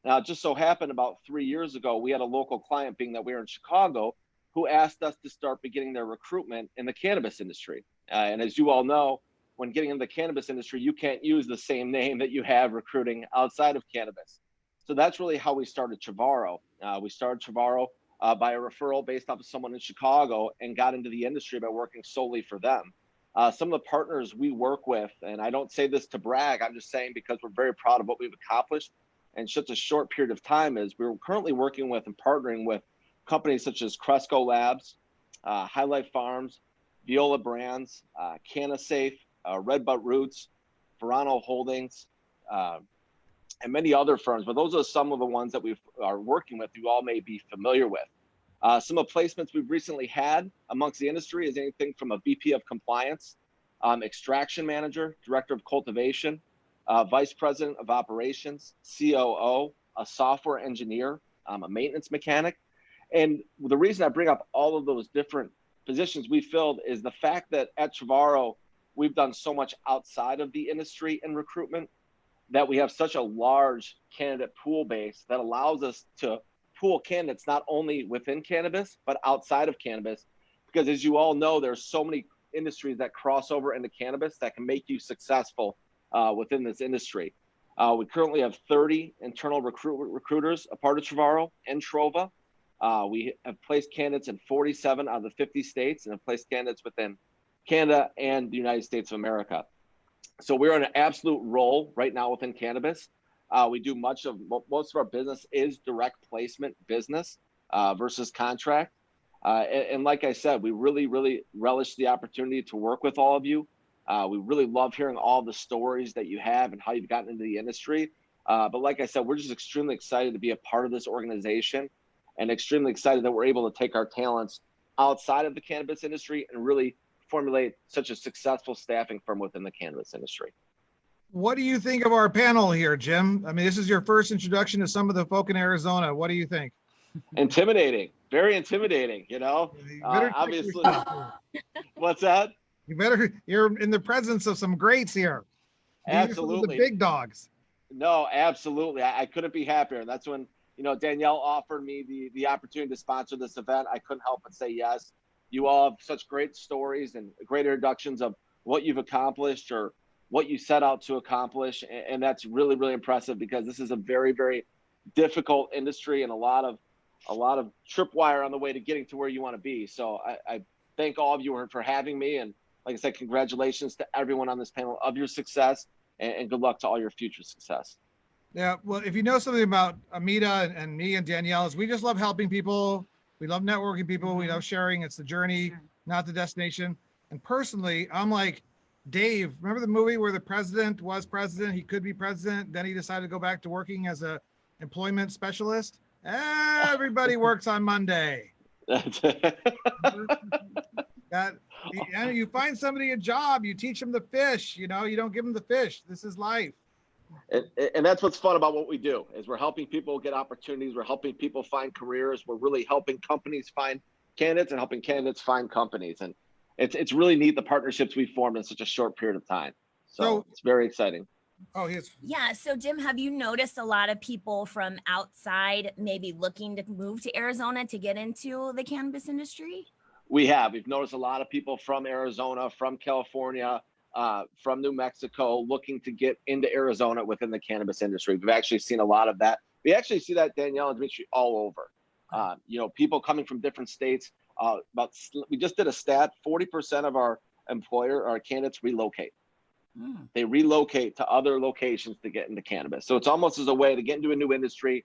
Now, it just so happened about 3 years ago, we had a local client, being that we were in Chicago, who asked us to start beginning their recruitment in the cannabis industry. And as you all know, when getting into the cannabis industry, you can't use the same name that you have recruiting outside of cannabis. So that's really how we started Travajo. We started Travajo by a referral based off of someone in Chicago, and got into the industry by working solely for them. Some of the partners we work with, and I don't say this to brag, I'm just saying because we're very proud of what we've accomplished. in such a short period of time is we're currently working with and partnering with companies such as Cresco Labs, Highlight Farms, Viola Brands, CannaSafe, Red Butt Roots, Verano Holdings, and many other firms. But those are some of the ones that we are working with you all may be familiar with. Some of the placements we've recently had amongst the industry is anything from a VP of Compliance, Extraction Manager, Director of Cultivation, Vice President of Operations, COO, a software engineer, a maintenance mechanic. And the reason I bring up all of those different positions we filled is the fact that at Trevaro, we've done so much outside of the industry and recruitment that we have such a large candidate pool base that allows us to pool candidates not only within cannabis, but outside of cannabis. Because as you all know, there's so many industries that cross over into cannabis that can make you successful within this industry. We currently have 30 internal recruiters, a part of Trevaro and Trova. We have placed candidates in 47 out of the 50 states and have placed candidates within Canada and the United States of America. So we're on an absolute roll right now within cannabis. We do most of our business is direct placement business versus contract. And like I said, we really, really relish the opportunity to work with all of you. We really love hearing all the stories that you have and how you've gotten into the industry. But like I said, we're just extremely excited to be a part of this organization and extremely excited that we're able to take our talents outside of the cannabis industry and really formulate such a successful staffing firm within the cannabis industry. What do you think of our panel here, Jim? I mean, this is your first introduction to some of the folk in Arizona. What do you think? Intimidating, very intimidating, you know, obviously. What's that? You're in the presence of some greats here. Absolutely. The big dogs. No, absolutely. I couldn't be happier. And that's when, you know, Danielle offered me the opportunity to sponsor this event. I couldn't help but say yes. You all have such great stories and great introductions of what you've accomplished or what you set out to accomplish. And that's really, really impressive because this is a very, very difficult industry and a lot of tripwire on the way to getting to where you want to be. So I thank all of you for having me. And like I said, congratulations to everyone on this panel of your success and good luck to all your future success. Yeah, well, if you know something about Amita and me and Danielle, is we just love helping people. We love networking people. We love sharing. It's the journey, not the destination. And personally, I'm like Dave. Remember the movie where the president was president? He could be president. Then he decided to go back to working as a employment specialist. Everybody works on Monday. You find somebody a job, you teach them the fish, you know, you don't give them the fish. This is life. And that's what's fun about what we do is we're helping people get opportunities. We're helping people find careers. We're really helping companies find candidates and helping candidates find companies. And it's really neat, the partnerships we formed in such a short period of time. So it's very exciting. Oh, yes. Yeah. So Jim, have you noticed a lot of people from outside maybe looking to move to Arizona to get into the cannabis industry? We have. We've noticed a lot of people from Arizona, from California, from New Mexico looking to get into Arizona within the cannabis industry. We've actually seen a lot of that. We actually see that, Danielle and Demitri, all over. You know, people coming from different states. We just did a stat, 40% of our candidates relocate. They relocate to other locations to get into cannabis. So it's almost as a way to get into a new industry,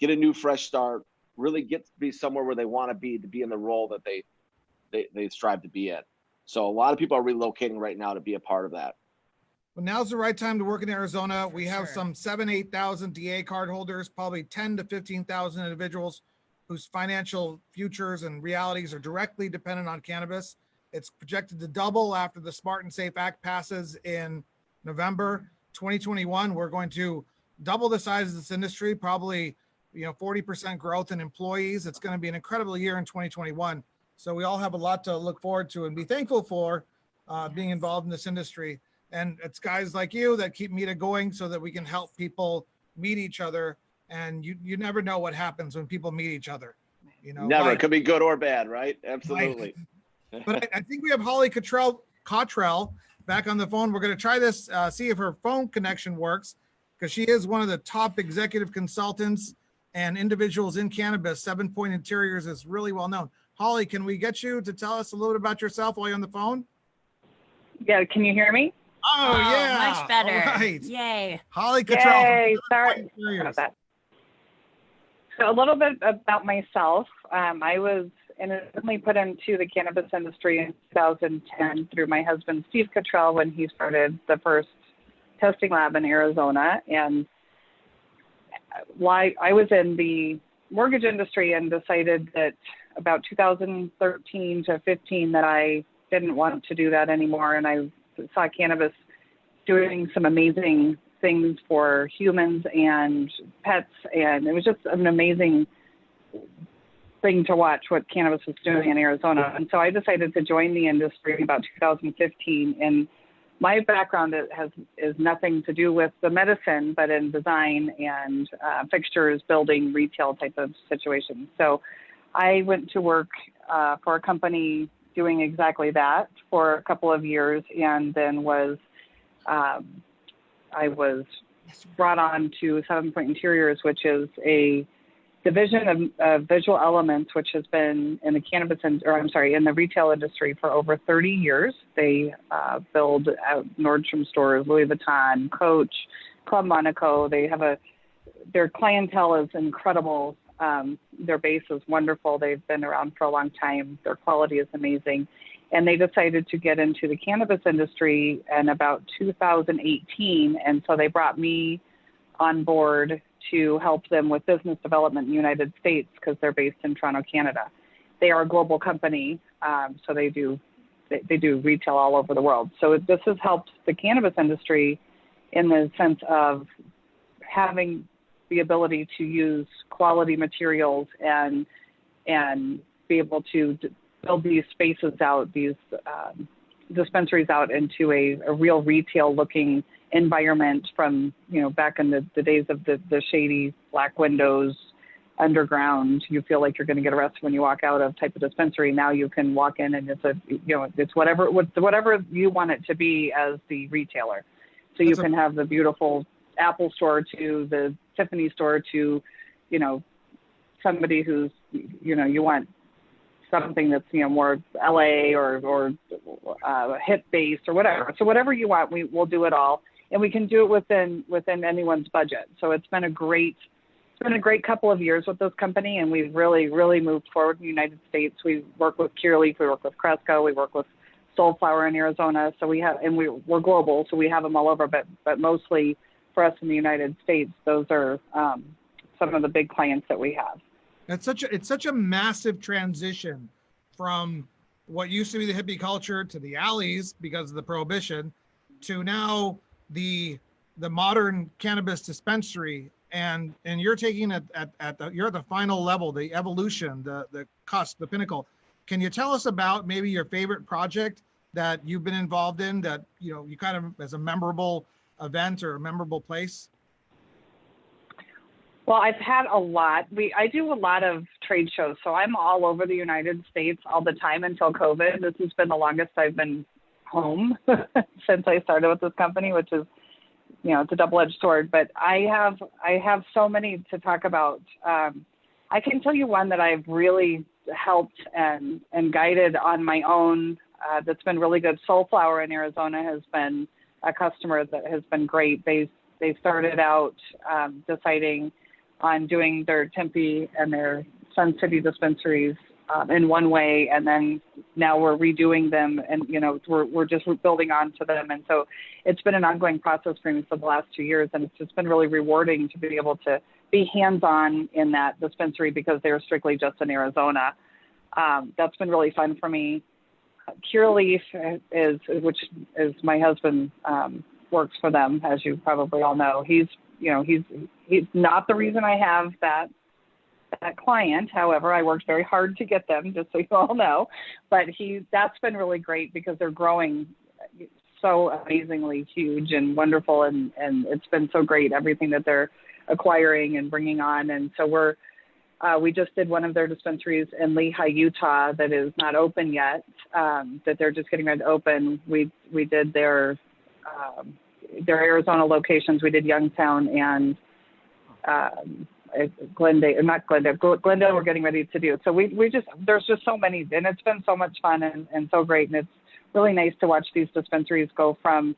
get a new fresh start, really get to be somewhere where they want to be in the role that they strive to be in. So a lot of people are relocating right now to be a part of that. Well, now's the right time to work in Arizona. We have some 8,000 DA card holders, probably 10 to 15,000 individuals whose financial futures and realities are directly dependent on cannabis. It's projected to double after the Smart and Safe Act passes in November 2021. We're going to double the size of this industry, probably 40% growth in employees. It's going to be an incredible year in 2021. So we all have a lot to look forward to and be thankful for being involved in this industry. And it's guys like you that keep MITA going so that we can help people meet each other. And you never know what happens when people meet each other. Never. It could be good or bad, right? Absolutely. But I think we have Holly Cottrell back on the phone. We're going to try this, see if her phone connection works, because she is one of the top executive consultants and individuals in cannabis. Sevenpoint Interiors is really well known. Holly, can we get you to tell us a little bit about yourself while you're on the phone? Yeah, can you hear me? Oh, yeah. Much better. All right. Yay. Holly Cottrell. Yay, sorry about that. So a little bit about myself. I was innocently put into the cannabis industry in 2010 through my husband, Steve Cottrell, when he started the first testing lab in Arizona. And I was in the mortgage industry and decided that about 2013 to 15 that I didn't want to do that anymore. And I saw cannabis doing some amazing things for humans and pets. And it was just an amazing thing to watch what cannabis was doing in Arizona. And so I decided to join the industry in about 2015. And my background is nothing to do with the medicine, but in design and fixtures, building, retail type of situations. So I went to work for a company doing exactly that for a couple of years, and then I was brought on to Sevenpoint Interiors, which is a division of Visual Elements, which has been in the in the retail industry for over 30 years. They build out Nordstrom stores, Louis Vuitton, Coach, Club Monaco. They have their clientele is incredible. Their base is wonderful. They've been around for a long time. Their quality is amazing. And they decided to get into the cannabis industry in about 2018. And so they brought me on board to help them with business development in the United States because they're based in Toronto, Canada. They are a global company, so they do retail all over the world. So this has helped the cannabis industry in the sense of having the ability to use quality materials and be able to build these spaces out, these dispensaries out into a real retail looking environment from, back in the days of the shady black windows, underground, you feel like you're going to get arrested when you walk out of type of dispensary. Now you can walk in and it's whatever you want it to be as the retailer. So you can have the beautiful Apple store to the Tiffany store to, somebody who's, you want something that's, more LA or hip based or whatever. So whatever you want, we'll do it all. And we can do it within anyone's budget. So it's been a great couple of years with this company, and we've really, really moved forward in the United States. We work with Curaleaf, we work with Cresco, we work with Soulflower in Arizona. So we're global, so we have them all over, but mostly for us in the United States, those are some of the big clients that we have. It's such a massive transition from what used to be the hippie culture to the alleys because of the prohibition to now the modern cannabis dispensary, and you're taking it you're at the final level, the evolution, the cusp, the pinnacle. Can you tell us about maybe your favorite project that you've been involved in that you kind of as a memorable event or a memorable place? Well, I've had a lot. I do a lot of trade shows, so I'm all over the United States all the time until COVID. This has been the longest I've been home since I started with this company, which is, it's a double-edged sword. But I have so many to talk about. I can tell you one that I've really helped and guided on my own. That's been really good. Soulflower in Arizona has been a customer that has been great. They started out deciding on doing their Tempe and their Sun City dispensaries in one way, and then now we're redoing them, and we're just building onto them, and so it's been an ongoing process for me for the last 2 years, and it's just been really rewarding to be able to be hands-on in that dispensary because they're strictly just in Arizona. That's been really fun for me. Curaleaf which is my husband works for them, as you probably all know. He's not the reason I have that client. However, I worked very hard to get them, just so you all know. But that's been really great because they're growing so amazingly huge and wonderful, and it's been so great, everything that they're acquiring and bringing on. And so we just did one of their dispensaries in Lehi, Utah, that is not open yet, that they're just getting ready to open. We did their Arizona locations. We did Youngstown and Glendale we're getting ready to do. So there's just so many, and it's been so much fun and so great. And it's really nice to watch these dispensaries go from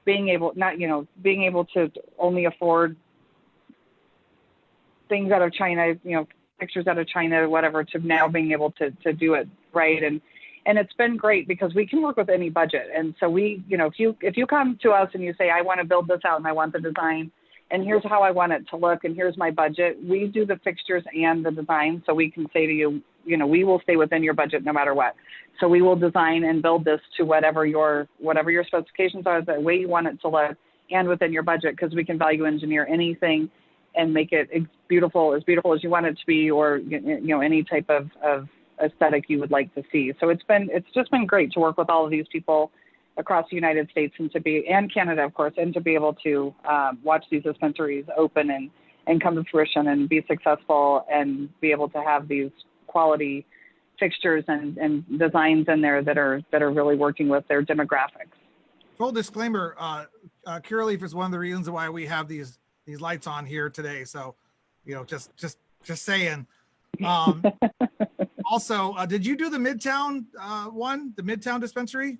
being able to only afford things out of China, pictures out of China, whatever, to now being able to do it right. And it's been great because we can work with any budget. And so we, if you come to us and you say, I want to build this out and I want the design, and here's how I want it to look, and here's my budget, we do the fixtures and the design. So we can say to you, we will stay within your budget no matter what. So we will design and build this to whatever your specifications are, the way you want it to look, and within your budget, because we can value engineer anything and make it as beautiful as you want it to be, or any type of aesthetic you would like to see. So it's just been great to work with all of these people across the United States and Canada, of course, and to be able to watch these dispensaries open and come to fruition and be successful and be able to have these quality fixtures and designs in there that are really working with their demographics. Full disclaimer, Curaleaf is one of the reasons why we have these lights on here today. So, just saying. Also, did you do the Midtown the Midtown dispensary?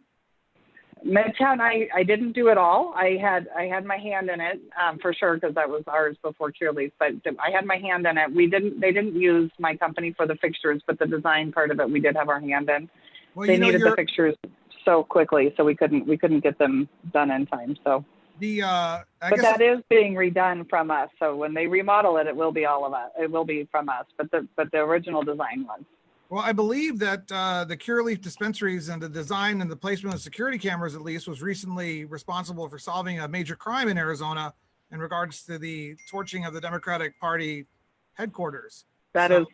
Midtown, I didn't do it all. I had my hand in it for sure, because that was ours before Curaleaf. But I had my hand in it. They didn't use my company for the fixtures, but the design part of it we did have our hand in. Well, they needed the fixtures so quickly, so we couldn't get them done in time. So but that is being redone from us. So when they remodel it, it will be all of us. It will be from us. But the original design was. Well, I believe that the Curaleaf dispensaries and the design and the placement of security cameras, at least, was recently responsible for solving a major crime in Arizona in regards to the torching of the Democratic Party headquarters. That is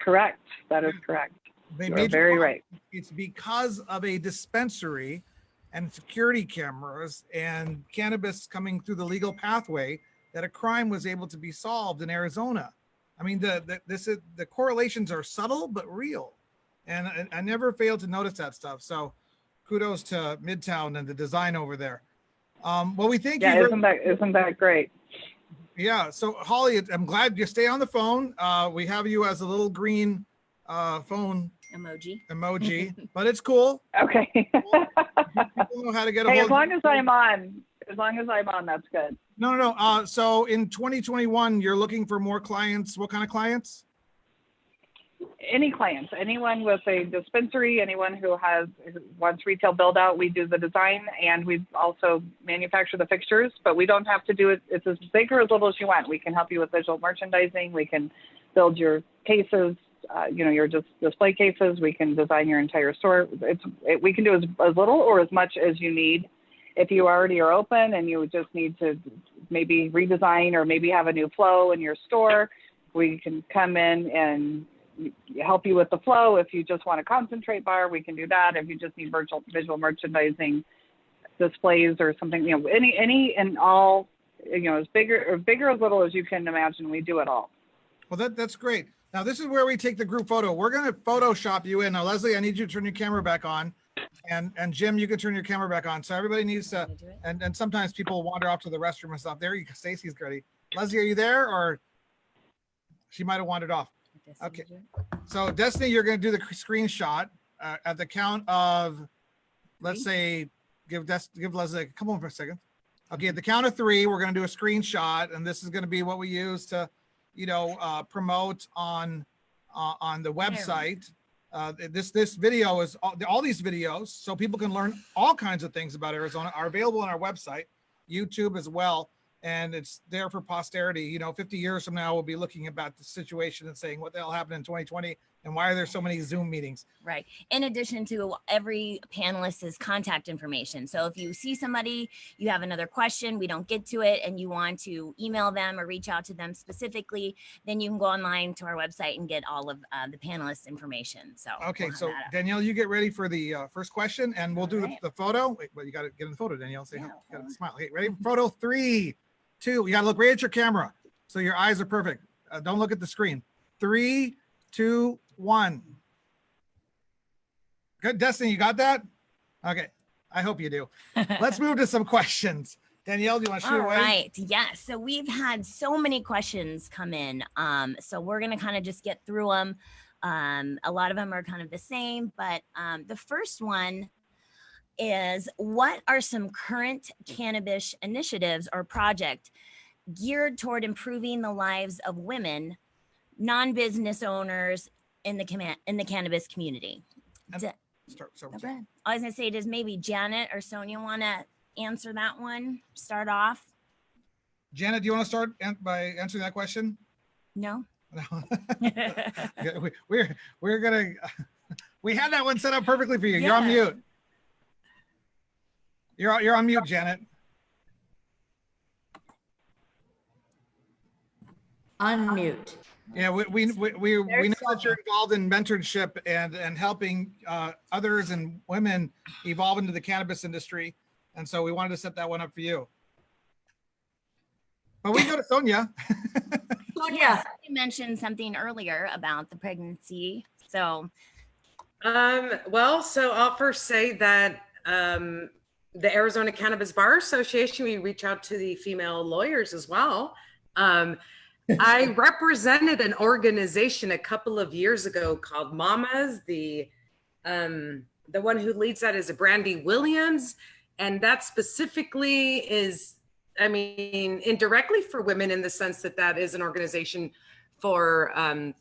correct. That is correct. You're very right. It's because of a dispensary and security cameras and cannabis coming through the legal pathway that a crime was able to be solved in Arizona. I mean, the correlations are subtle but real, and I never failed to notice that stuff. So, kudos to Midtown and the design over there. Well, we thank you. Isn't that great? Yeah. So, Holly, I'm glad you stay on the phone. We have you as a little green phone emoji, but it's cool. Okay. People know how to get a hold. As long as I'm on, that's good. No. So in 2021, you're looking for more clients. What kind of clients? Any clients, anyone with a dispensary, anyone who wants retail build out, we do the design, and we also manufacture the fixtures, but we don't have to do it. It's as big or as little as you want. We can help you with visual merchandising. We can build your cases, your display cases. We can design your entire store. We can do as little or as much as you need. If you already are open and you just need to maybe redesign or maybe have a new flow in your store, we can come in and help you with the flow. If you just want a concentrate bar, we can do that. If you just need visual merchandising displays or something, any and all, as big or as little as you can imagine, we do it all. Well, that's great. Now, this is where we take the group photo. We're going to Photoshop you in. Now, Lezli, I need you to turn your camera back on. And Jim, you can turn your camera back on. So everybody needs to, and sometimes people wander off to the restroom and stuff. There you go. Stacy's ready. Lezli, are you there? Or she might have wandered off. Okay. So Destiny, you're going to do the screenshot at the count of, let's say, give Lezli, come on for a second. Okay, at the count of 3, we're going to do a screenshot, and this is going to be what we use to, promote on the website. This video is all these videos, so people can learn all kinds of things about Arizona, are available on our website, YouTube as well, and it's there for posterity. 50 years from now, we'll be looking about the situation and saying, what the hell happened in 2020 and why are there so many Zoom meetings? Right. In addition to every panelist's contact information. So if you see somebody, you have another question, we don't get to it, and you want to email them or reach out to them specifically, then you can go online to our website and get all of the panelists' information. So okay, so Danielle, you get ready for the first question, and we'll do the photo. Wait, well, you got to get in the photo, Danielle. Say, you got to smile. Okay, ready? Photo 3, 2. You got to look right at your camera, so your eyes are perfect. Don't look at the screen. 3, 2, 1. Good, Destiny, you got that? Okay, I hope you do. Let's move to some questions. Danielle, do you want to shoot away? All right, yes. So we've had so many questions come in. So we're going to kind of just get through them. A lot of them are kind of the same, but the first one is, what are some current cannabis initiatives or projects geared toward improving the lives of women, non-business owners in the cannabis community? I was gonna say, does maybe Janet or Sonia want to answer that one? Start off. Janet, do you want to start by answering that question? No. we're gonna. We had that one set up perfectly for you. Yeah. You're on mute. You're on mute, Janet. Unmute. Yeah, we know that you're involved in mentorship and helping others and women evolve into the cannabis industry, and so we wanted to set that one up for you. But we go to Sonia. Yeah, you mentioned something earlier about the pregnancy, so. Well, so I'll first say that the Arizona Cannabis Bar Association, we reach out to the female lawyers as well. I represented an organization a couple of years ago called Mamas. The one who leads that is a Brandy Williams, and that specifically is, I mean, indirectly for women in the sense that that is an organization for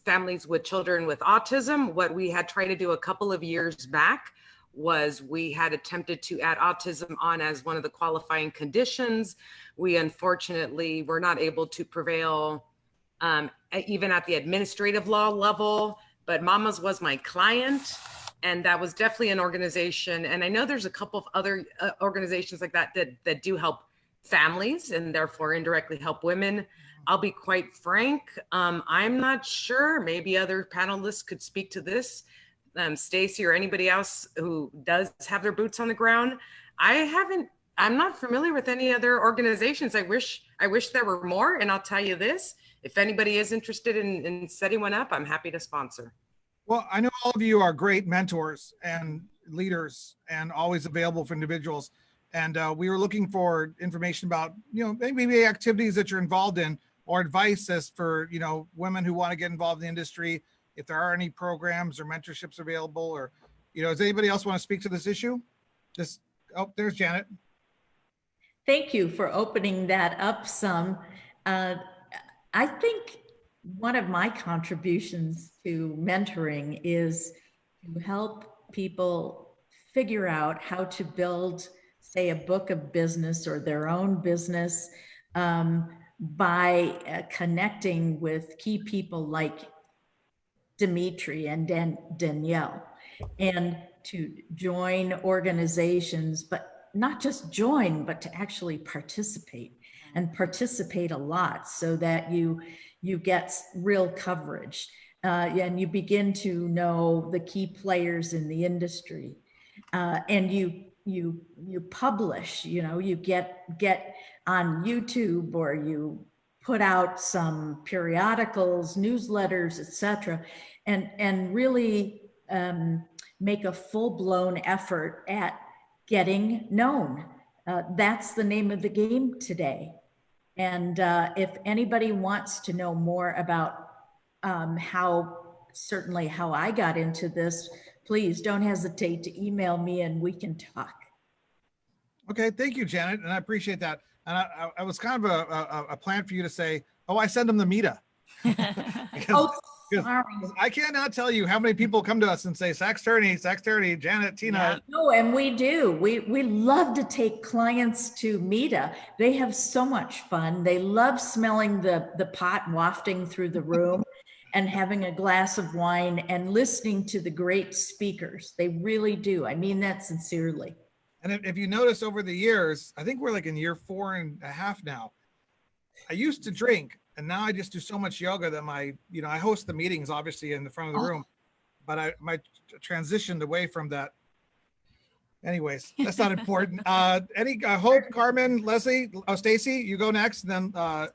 families with children with autism. What we had tried to do a couple of years back was we had attempted to add autism on as one of the qualifying conditions. We unfortunately were not able to prevail even at the administrative law level, but Mamas was my client, and that was definitely an organization. And I know there's a couple of other organizations like that do help families and therefore indirectly help women. I'll be quite frank, I'm not sure, maybe other panelists could speak to this, Stacy or anybody else who does have their boots on the ground. I'm not familiar with any other organizations. I wish there were more, and I'll tell you this, if anybody is interested in setting one up, I'm happy to sponsor. Well, I know all of you are great mentors and leaders and always available for individuals. And we were looking for information about, maybe activities that you're involved in, or advice as for, women who want to get involved in the industry, if there are any programs or mentorships available, or, does anybody else want to speak to this issue? Oh, there's Janet. Thank you for opening that up some. I think one of my contributions to mentoring is to help people figure out how to build, say, a book of business or their own business by connecting with key people like Demitri and Danielle, and to join organizations, but not just join, but to actually participate, and participate a lot, so that you get real coverage and you begin to know the key players in the industry, and you publish, you get on YouTube, or you put out some periodicals, newsletters, etc., and really make a full-blown effort at getting known. That's the name of the game today. And if anybody wants to know more about how I got into this, please don't hesitate to email me and we can talk. Okay, thank you, Janet, and I appreciate that. And I was kind of a plan for you to say, oh, I send them the MITA. because I cannot tell you how many people come to us and say, Sax Turney, Janet, Tina. Yeah. No, and we do. We love to take clients to MITA. They have so much fun. They love smelling the pot wafting through the room and having a glass of wine and listening to the great speakers. They really do. I mean that sincerely. And if you notice over the years, I think we're like in year 4.5 now. I used to drink, and now I just do so much yoga that I host the meetings obviously in the front of the room, but I transitioned away from that. Anyways, that's not important. Any Hope, Carmen, Lezli, Stacy, you go next, and then how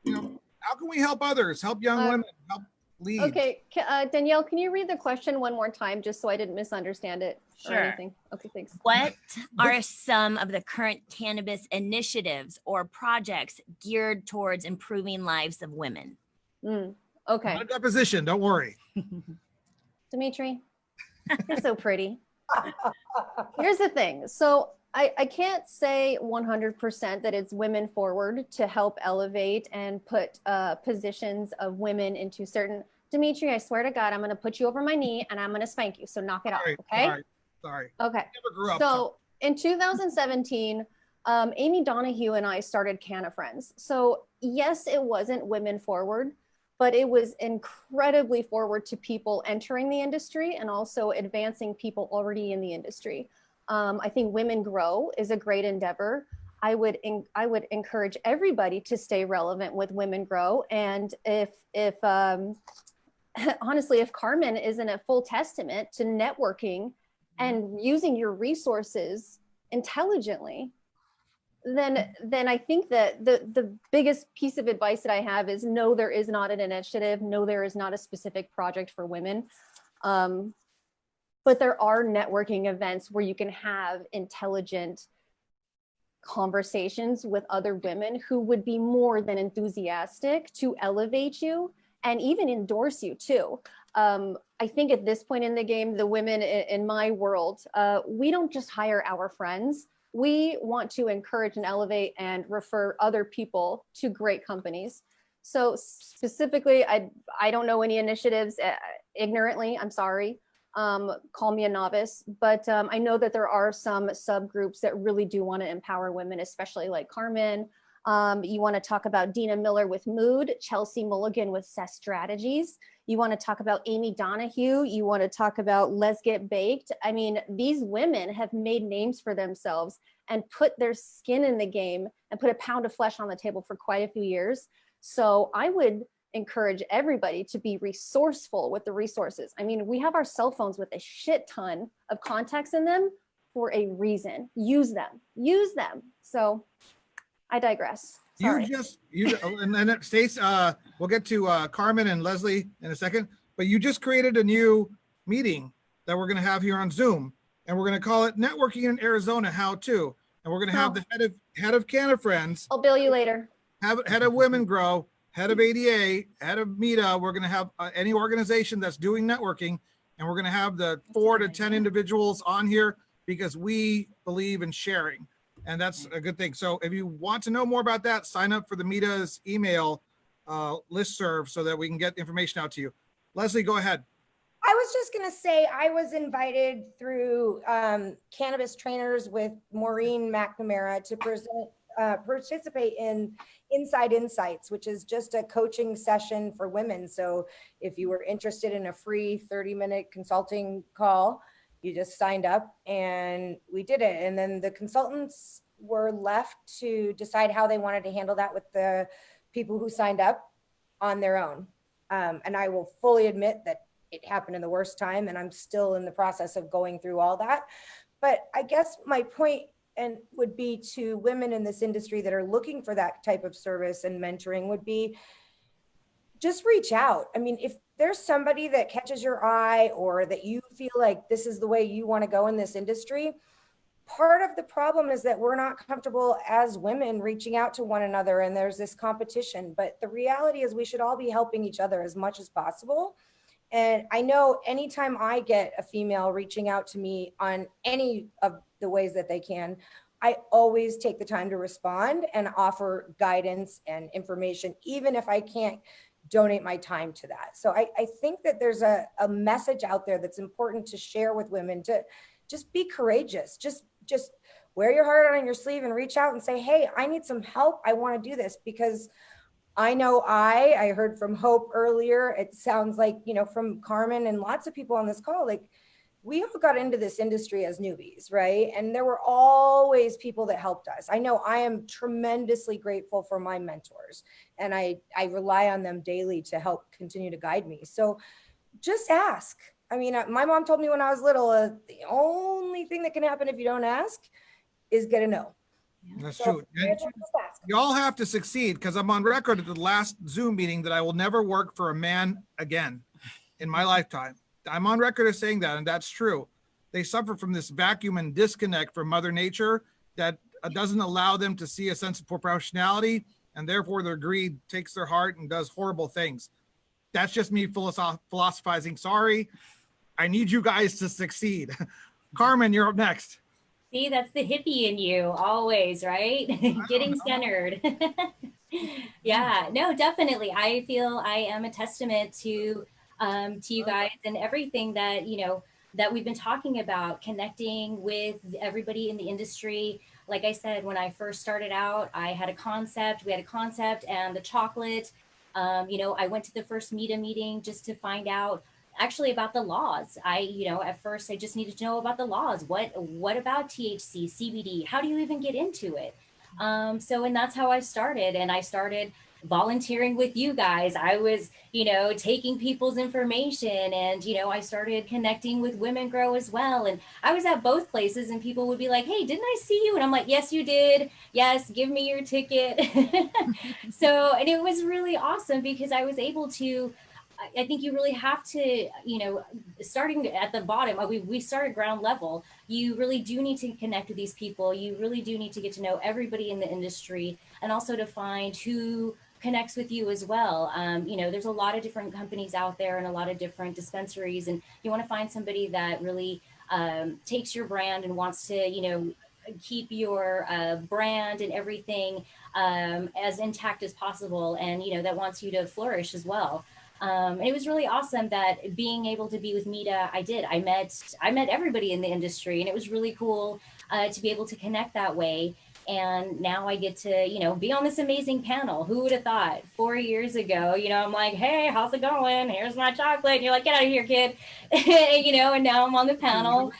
can we help others, help young women, help lead? Okay, Danielle, can you read the question one more time just so I didn't misunderstand it? Sure. Or anything? Okay, thanks. What are some of the current cannabis initiatives or projects geared towards improving lives of women? Okay. Not a deposition, don't worry. Demitri, you're so pretty. Here's the thing. So I can't say 100% that it's women forward to help elevate and put positions of women into certain. Demitri, I swear to God, I'm going to put you over my knee and I'm going to spank you. So knock it off. Okay. Sorry. Okay. Never grew up, so in 2017, Amy Donahue and I started Canna Friends. So yes, it wasn't women forward, but it was incredibly forward to people entering the industry and also advancing people already in the industry. I think Women Grow is a great endeavor. I would encourage everybody to stay relevant with Women Grow. And if honestly, if Carmen isn't a full testament to networking and using your resources intelligently, then I think that the biggest piece of advice that I have is no, there is not an initiative. No, there is not a specific project for women. But there are networking events where you can have intelligent conversations with other women who would be more than enthusiastic to elevate you and even endorse you too. I think at this point in the game, the women in my world, we don't just hire our friends. We want to encourage and elevate and refer other people to great companies. So specifically, I don't know any initiatives ignorantly, I'm sorry. Call me a novice, but I know that there are some subgroups that really do want to empower women, especially like Carmen. You want to talk about Dina Miller with Mood, Chelsea Mulligan with Cess Strategies. You want to talk about Amy Donahue. You want to talk about Let's Get Baked. I mean, these women have made names for themselves and put their skin in the game and put a pound of flesh on the table for quite a few years. So I would encourage everybody to be resourceful with the resources. I mean, we have our cell phones with a shit ton of contacts in them for a reason. Use them. So I digress. Sorry. And then Stace, we'll get to Carmen and Lezli in a second, but you just created a new meeting that we're going to have here on Zoom, and we're going to call it Networking in Arizona How To. And we're going to have the head of Canna Friends. I'll bill you later. Head of Women Grow, head of ADA, head of MITA. We're going to have any organization that's doing networking, and we're going to have the 4 to 10 individuals on here because we believe in sharing, and that's a good thing. So if you want to know more about that, sign up for the MITA's email listserv so that we can get information out to you. Lezli, go ahead. I was just going to say, I was invited through Cannabis Trainers with Maureen McNamara to participate in Inside Insights, which is just a coaching session for women. So if you were interested in a free 30-minute consulting call, you just signed up and we did it. And then the consultants were left to decide how they wanted to handle that with the people who signed up on their own. And I will fully admit that it happened in the worst time, and I'm still in the process of going through all that. But I guess my point would be to women in this industry that are looking for that type of service and mentoring would be just reach out. I mean, if there's somebody that catches your eye or that you feel like this is the way you want to go in this industry, part of the problem is that we're not comfortable as women reaching out to one another, and there's this competition. But the reality is we should all be helping each other as much as possible. And I know anytime I get a female reaching out to me on any of the ways that they can, I always take the time to respond and offer guidance and information, even if I can't donate my time to that. So I think that there's a message out there that's important to share with women, to just be courageous. Just wear your heart on your sleeve and reach out and say, hey, I need some help. I want to do this, because I know I heard from Hope earlier. It sounds like, from Carmen and lots of people on this call, like we all got into this industry as newbies, right? And there were always people that helped us. I know I am tremendously grateful for my mentors, and I rely on them daily to help continue to guide me. So just ask. I mean, my mom told me when I was little, the only thing that can happen if you don't ask is get a no. That's true. You all have to succeed, because I'm on record at the last Zoom meeting that I will never work for a man again in my lifetime. I'm on record as saying that, and that's true. They suffer from this vacuum and disconnect from Mother Nature that doesn't allow them to see a sense of proportionality, and therefore their greed takes their heart and does horrible things. That's just me philosophizing. Sorry, I need you guys to succeed. Carmen, you're up next. See, that's the hippie in you always, right? Getting centered. Yeah, no, definitely. I feel I am a testament to you guys and everything that, you know, that we've been talking about, connecting with everybody in the industry. Like I said, when I first started out, I had a concept, we had a concept and the chocolate. You know, I went to the first MITA meeting just to find out actually about the laws. You know, at first I just needed to know about the laws. What about THC, CBD? How do you even get into it? And that's how I started. And I started volunteering with you guys. I was, you know, taking people's information and, you know, I started connecting with Women Grow as well. And I was at both places and people would be like, hey, didn't I see you? And I'm like, yes, you did. Yes, give me your ticket. And it was really awesome because I was able to, I think you really have to, you know, starting at the bottom, we start at ground level. You really do need to connect with these people. You really do need to get to know everybody in the industry and also to find who connects with you as well. You know, there's a lot of different companies out there and a lot of different dispensaries, and you want to find somebody that really takes your brand and wants to, you know, keep your brand and everything as intact as possible, and, you know, that wants you to flourish as well. And it was really awesome that being able to be with MITA, I met everybody in the industry, and it was really cool to be able to connect that way. And now I get to, you know, be on this amazing panel. Who would have thought 4 years ago, you know, I'm like, hey, how's it going? Here's my chocolate. And you're like, get out of here, kid. You know, and now I'm on the panel.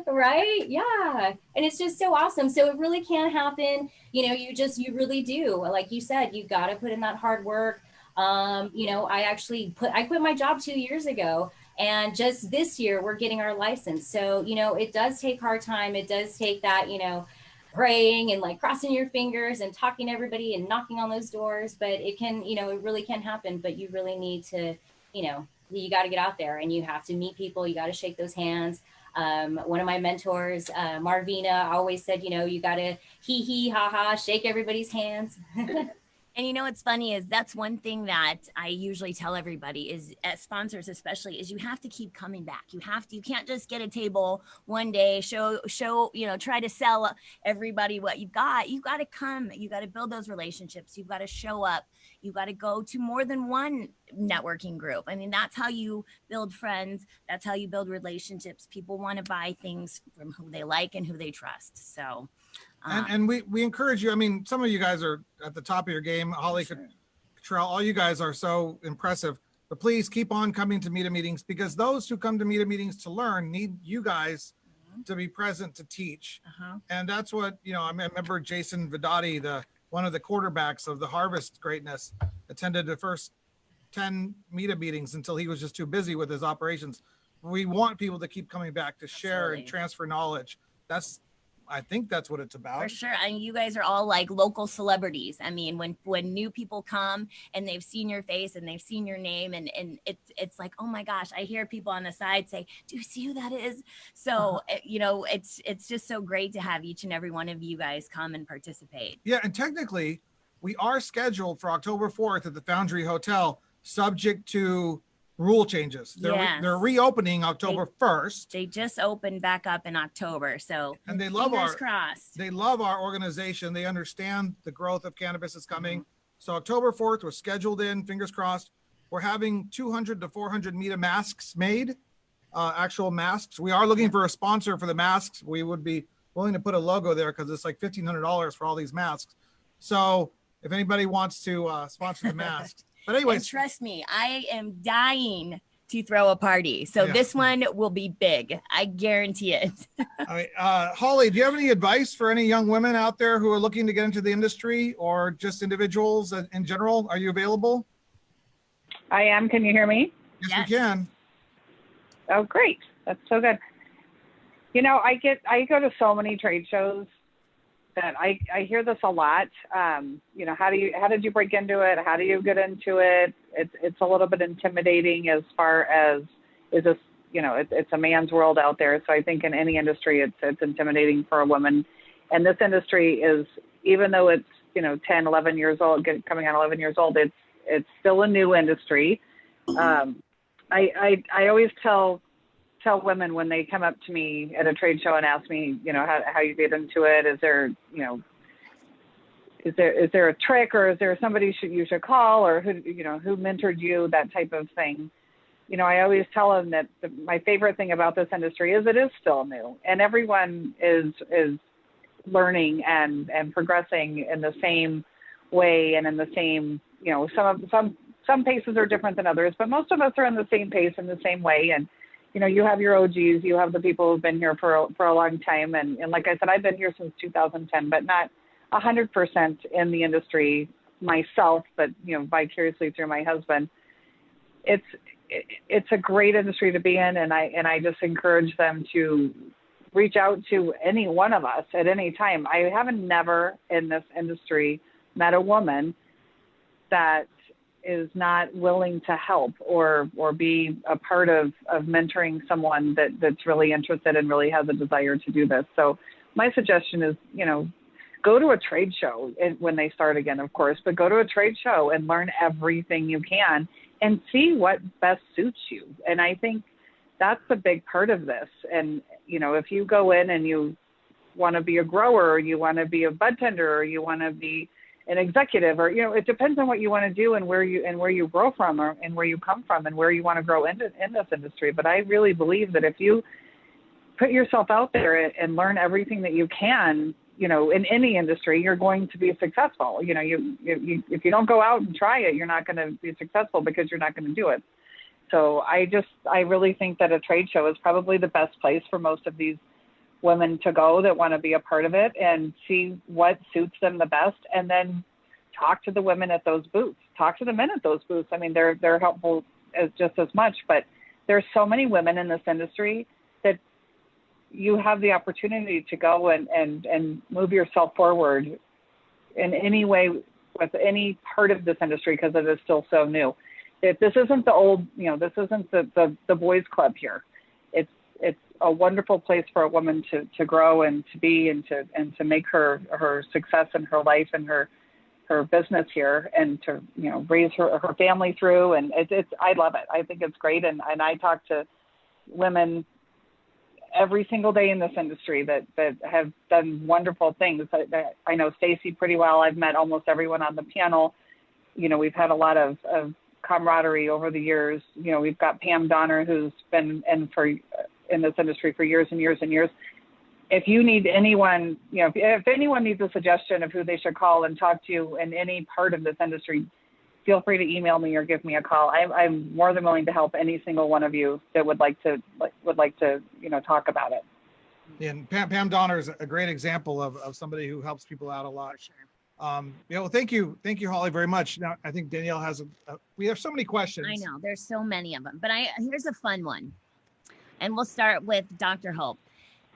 Right? Yeah. And it's just so awesome. So it really can happen. You know, you really do. Like you said, you got to put in that hard work. You know, I quit my job 2 years ago, and just this year we're getting our license. So, you know, it does take hard time. It does take that, you know, praying and like crossing your fingers and talking to everybody and knocking on those doors, but it can, you know, it really can happen, but you really need to, you know, you got to get out there and you have to meet people. You got to shake those hands. One of my mentors, Marvina, always said, you know, you got to hee ha ha, shake everybody's hands. And you know what's funny is that's one thing that I usually tell everybody is, as sponsors especially, is you have to keep coming back. You can't just get a table one day, show, you know, try to sell everybody what you've got. You got to come, you got to build those relationships. You've got to show up. You got to go to more than one networking group. I mean, that's how you build friends. That's how you build relationships. People want to buy things from who they like and who they trust. So. And we encourage you. I mean, some of you guys are at the top of your game. Holly, sure. Cottrell, all you guys are so impressive. But please keep on coming to MITA meetings, because those who come to MITA meetings to learn need you guys to be present to teach. And that's what, you know, I remember Jason Vidati, one of the quarterbacks of the Harvest Greatness, attended the first 10 MITA meetings until he was just too busy with his operations. We want people to keep coming back to share and transfer knowledge. I think that's what it's about. For sure. And you guys are all like local celebrities. I mean, when new people come and they've seen your face and they've seen your name, and it's like, oh my gosh, I hear people on the side say, do you see who that is? So, you know, it's just so great to have each and every one of you guys come and participate. Yeah. And technically we are scheduled for October 4th at the Foundry Hotel, subject to rule changes. They're reopening October 1st. They just opened back up in October. So, and they love crossed. They love our organization. They understand the growth of cannabis is coming. So October 4th, we're scheduled in, fingers crossed. We're having 200 to 400 MITA masks made, actual masks. We are looking for a sponsor for the masks. We would be willing to put a logo there because it's like $1,500 for all these masks. So if anybody wants to sponsor the masks. But anyways, and trust me, I am dying to throw a party. So this one will be big. I guarantee it. All right. Holly, do you have any advice for any young women out there who are looking to get into the industry, or just individuals in general? Are you available? I am. Can you hear me? Yes, we can. Oh, great. That's so good. You know, I go to so many trade shows that I hear this a lot. You know, how did you break into it? How do you get into it? It's a little bit intimidating as far as, is this, you know, it's a man's world out there. So I think in any industry, it's intimidating for a woman. And this industry is, even though it's, you know, 10, 11 years old, coming on 11 years old, it's still a new industry. I always tell tell women when they come up to me at a trade show and ask me, you know, how you get into it? Is there, you know, is there a trick, or is there somebody you should call, or who mentored you, that type of thing? You know, I always tell them that my favorite thing about this industry is it is still new, and everyone is learning and progressing in the same way and in the same, you know, some paces are different than others, but most of us are in the same pace in the same way. And, you know, you have your OGs, you have the people who've been here for a long time. And like I said, I've been here since 2010, but not 100% in the industry myself, but, you know, vicariously through my husband. It's a great industry to be in. And I just encourage them to reach out to any one of us at any time. I haven't never in this industry met a woman that is not willing to help or be a part of mentoring someone that's really interested and really has a desire to do this. So my suggestion is, you know, go to a trade show when they start again, of course, but go to a trade show and learn everything you can and see what best suits you. And I think that's a big part of this. And, you know, if you go in and you want to be a grower, or you want to be a bud tender, or you want to be an executive, or, you know, it depends on what you want to do and where you grow from, and where you come from and where you want to grow in this industry. But I really believe that if you put yourself out there and learn everything that you can, you know, in any industry, you're going to be successful. You know, if you don't go out and try it, you're not going to be successful because you're not going to do it. So I really think that a trade show is probably the best place for most of these women to go that want to be a part of it and see what suits them the best, and then talk to the women at those booths, talk to the men at those booths. I mean, they're helpful just as much, but there's so many women in this industry that you have the opportunity to go and move yourself forward in any way with any part of this industry, because it is still so new. This isn't the old, you know, this isn't the boys club here. It's a wonderful place for a woman to grow and to be and to make her success in her life and her business here, and to, you know, raise her family through. And I love it. I think it's great. And I talk to women every single day in this industry that have done wonderful things. I know Staci pretty well. I've met almost everyone on the panel. You know, we've had a lot of camaraderie over the years. You know, we've got Pam Donner, who's been in this industry for years and years and years. If you need anyone, you know, if anyone needs a suggestion of who they should call and talk to in any part of this industry, feel free to email me or give me a call. I'm more than willing to help any single one of you that would like to, you know, talk about it. And Pam Donner is a great example of somebody who helps people out a lot. Sure. Yeah, well, thank you, Holly, very much. Now, I think Danielle has we have so many questions. I know there's so many of them, but here's a fun one, and we'll start with Dr. Hope.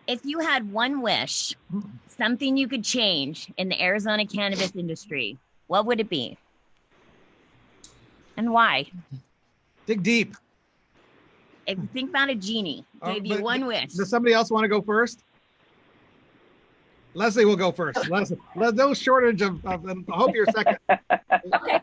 If you had one wish, something you could change in the Arizona cannabis industry, what would it be? And why? Dig deep. Think about a genie. Gave you one wish. Does somebody else want to go first? Lezli will go first. Lezli, no shortage of I hope you're second. Okay.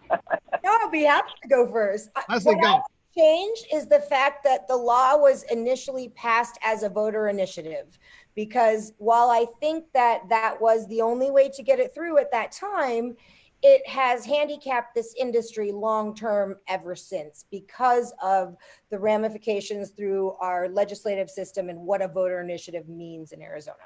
No, I'll be happy to go first. Lezli, go. Change is the fact that the law was initially passed as a voter initiative, because while I think that was the only way to get it through at that time, it has handicapped this industry long-term ever since, because of the ramifications through our legislative system and what a voter initiative means in Arizona.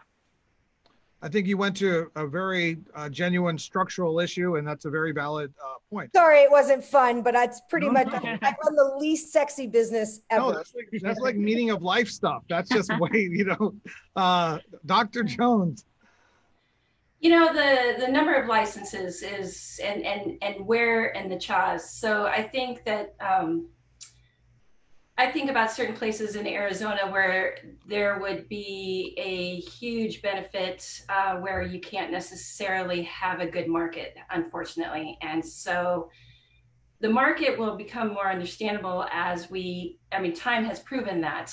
I think you went to a very genuine structural issue, and that's a very valid point. Sorry, it wasn't fun, but that's pretty much, I run the least sexy business ever. No, that's like meaning of life stuff. That's just way, you know, Dr. Jones. You know, the number of licenses is and where in the CHAs. So I think that I think about certain places in Arizona where there would be a huge benefit where you can't necessarily have a good market, unfortunately. And so the market will become more understandable as time has proven that.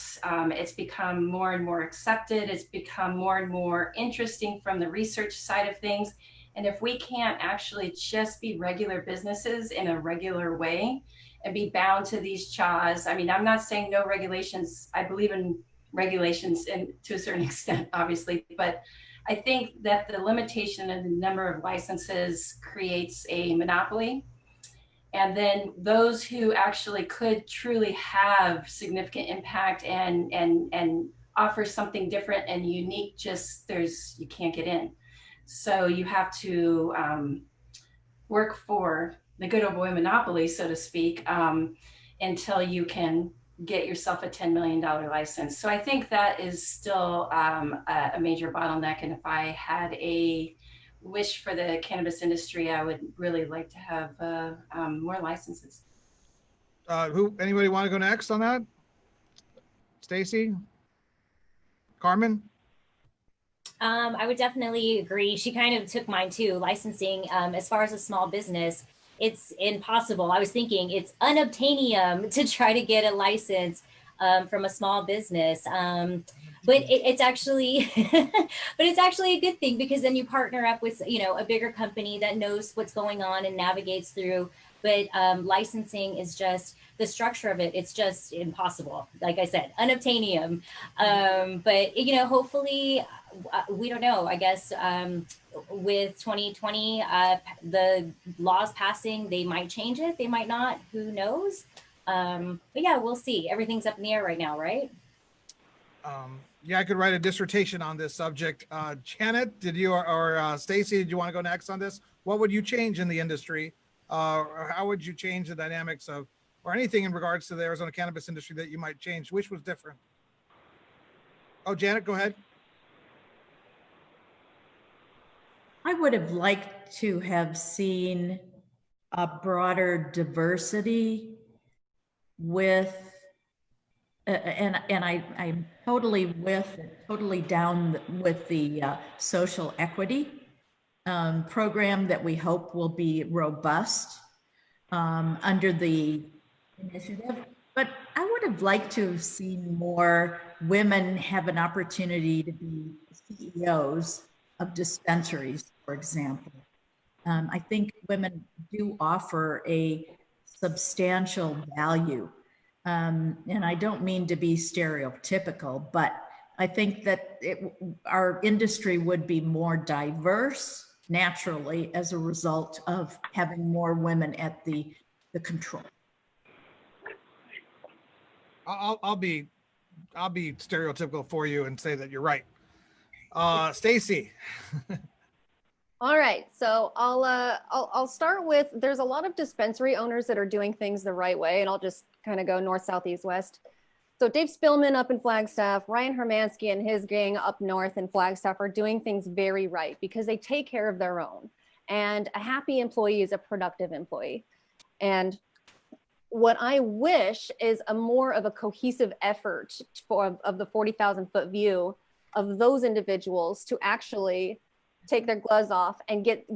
It's become more and more accepted. It's become more and more interesting from the research side of things. And if we can't actually just be regular businesses in a regular way and be bound to these CHAs, I mean, I'm not saying no regulations. I believe in regulations, and to a certain extent, obviously, but I think that the limitation of the number of licenses creates a monopoly. And then those who actually could truly have significant impact and offer something different and unique, you can't get in. So you have to work for the good old boy monopoly, so to speak, until you can get yourself a $10 million license. So I think that is still a major bottleneck. And if I had a wish for the cannabis industry, I would really like to have more licenses. Anybody want to go next on that? Stacy? Carmen? I would definitely agree. She kind of took mine too. Licensing, as far as a small business, it's impossible. I was thinking it's unobtainium to try to get a license from a small business. But it's actually, but it's actually a good thing, because then you partner up with, a bigger company that knows what's going on and navigates through. But licensing is just the structure of it. It's just impossible. Like I said, unobtainium. But hopefully, we don't know. I guess with 2020, the laws passing, they might change it. They might not. Who knows? But yeah, we'll see. Everything's up in the air right now, right? Yeah, I could write a dissertation on this subject. Janet, did you or Stacy, did you want to go next on this? What would you change in the industry? Or how would you change the dynamics of, or anything in regards to the Arizona cannabis industry that you might change? Which was different? Oh, Janet, go ahead. I would have liked to have seen a broader diversity with, and I'm totally down with the social equity program that we hope will be robust under the initiative. But I would have liked to have seen more women have an opportunity to be CEOs of dispensaries, for example. I think women do offer a substantial value. And I don't mean to be stereotypical, but I think that our industry would be more diverse naturally as a result of having more women at the control. I'll be stereotypical for you and say that you're right. Stacy. All right, so I'll start with, there's a lot of dispensary owners that are doing things the right way, and I'll just kind of go north, south, east, west. So Dave Spillman up in Flagstaff, Ryan Hermansky and his gang up north in Flagstaff are doing things very right because they take care of their own. And a happy employee is a productive employee. And what I wish is a more of a cohesive effort of the 40,000 foot view of those individuals to actually take their gloves off and get,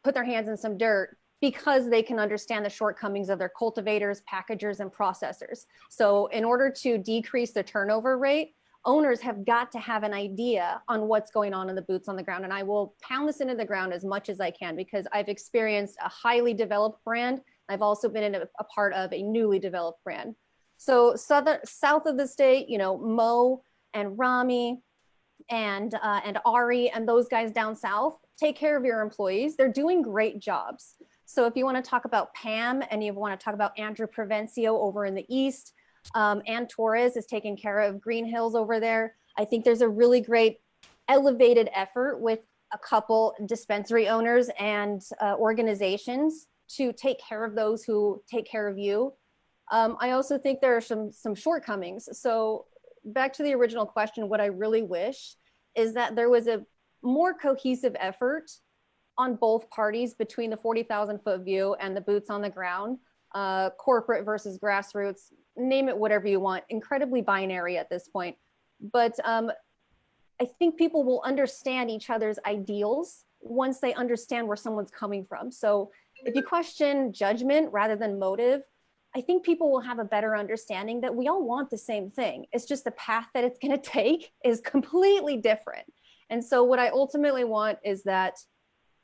put their hands in some dirt, because they can understand the shortcomings of their cultivators, packagers, and processors. So in order to decrease the turnover rate, owners have got to have an idea on what's going on in the boots on the ground. And I will pound this into the ground as much as I can, because I've experienced a highly developed brand. I've also been a part of a newly developed brand. So south of the state, Mo and Rami and Ari and those guys down south, take care of your employees. They're doing great jobs. So if you want to talk about Pam and you want to talk about Andrew Provencio over in the east, Ann Torres is taking care of Green Hills over there. I think there's a really great elevated effort with a couple dispensary owners and organizations to take care of those who take care of you. I also think there are some shortcomings. So back to the original question, what I really wish is that there was a more cohesive effort on both parties between the 40,000 foot view and the boots on the ground, corporate versus grassroots, name it whatever you want, incredibly binary at this point. But I think people will understand each other's ideals once they understand where someone's coming from. So if you question judgment rather than motive, I think people will have a better understanding that we all want the same thing. It's just the path that it's going to take is completely different. And so what I ultimately want is that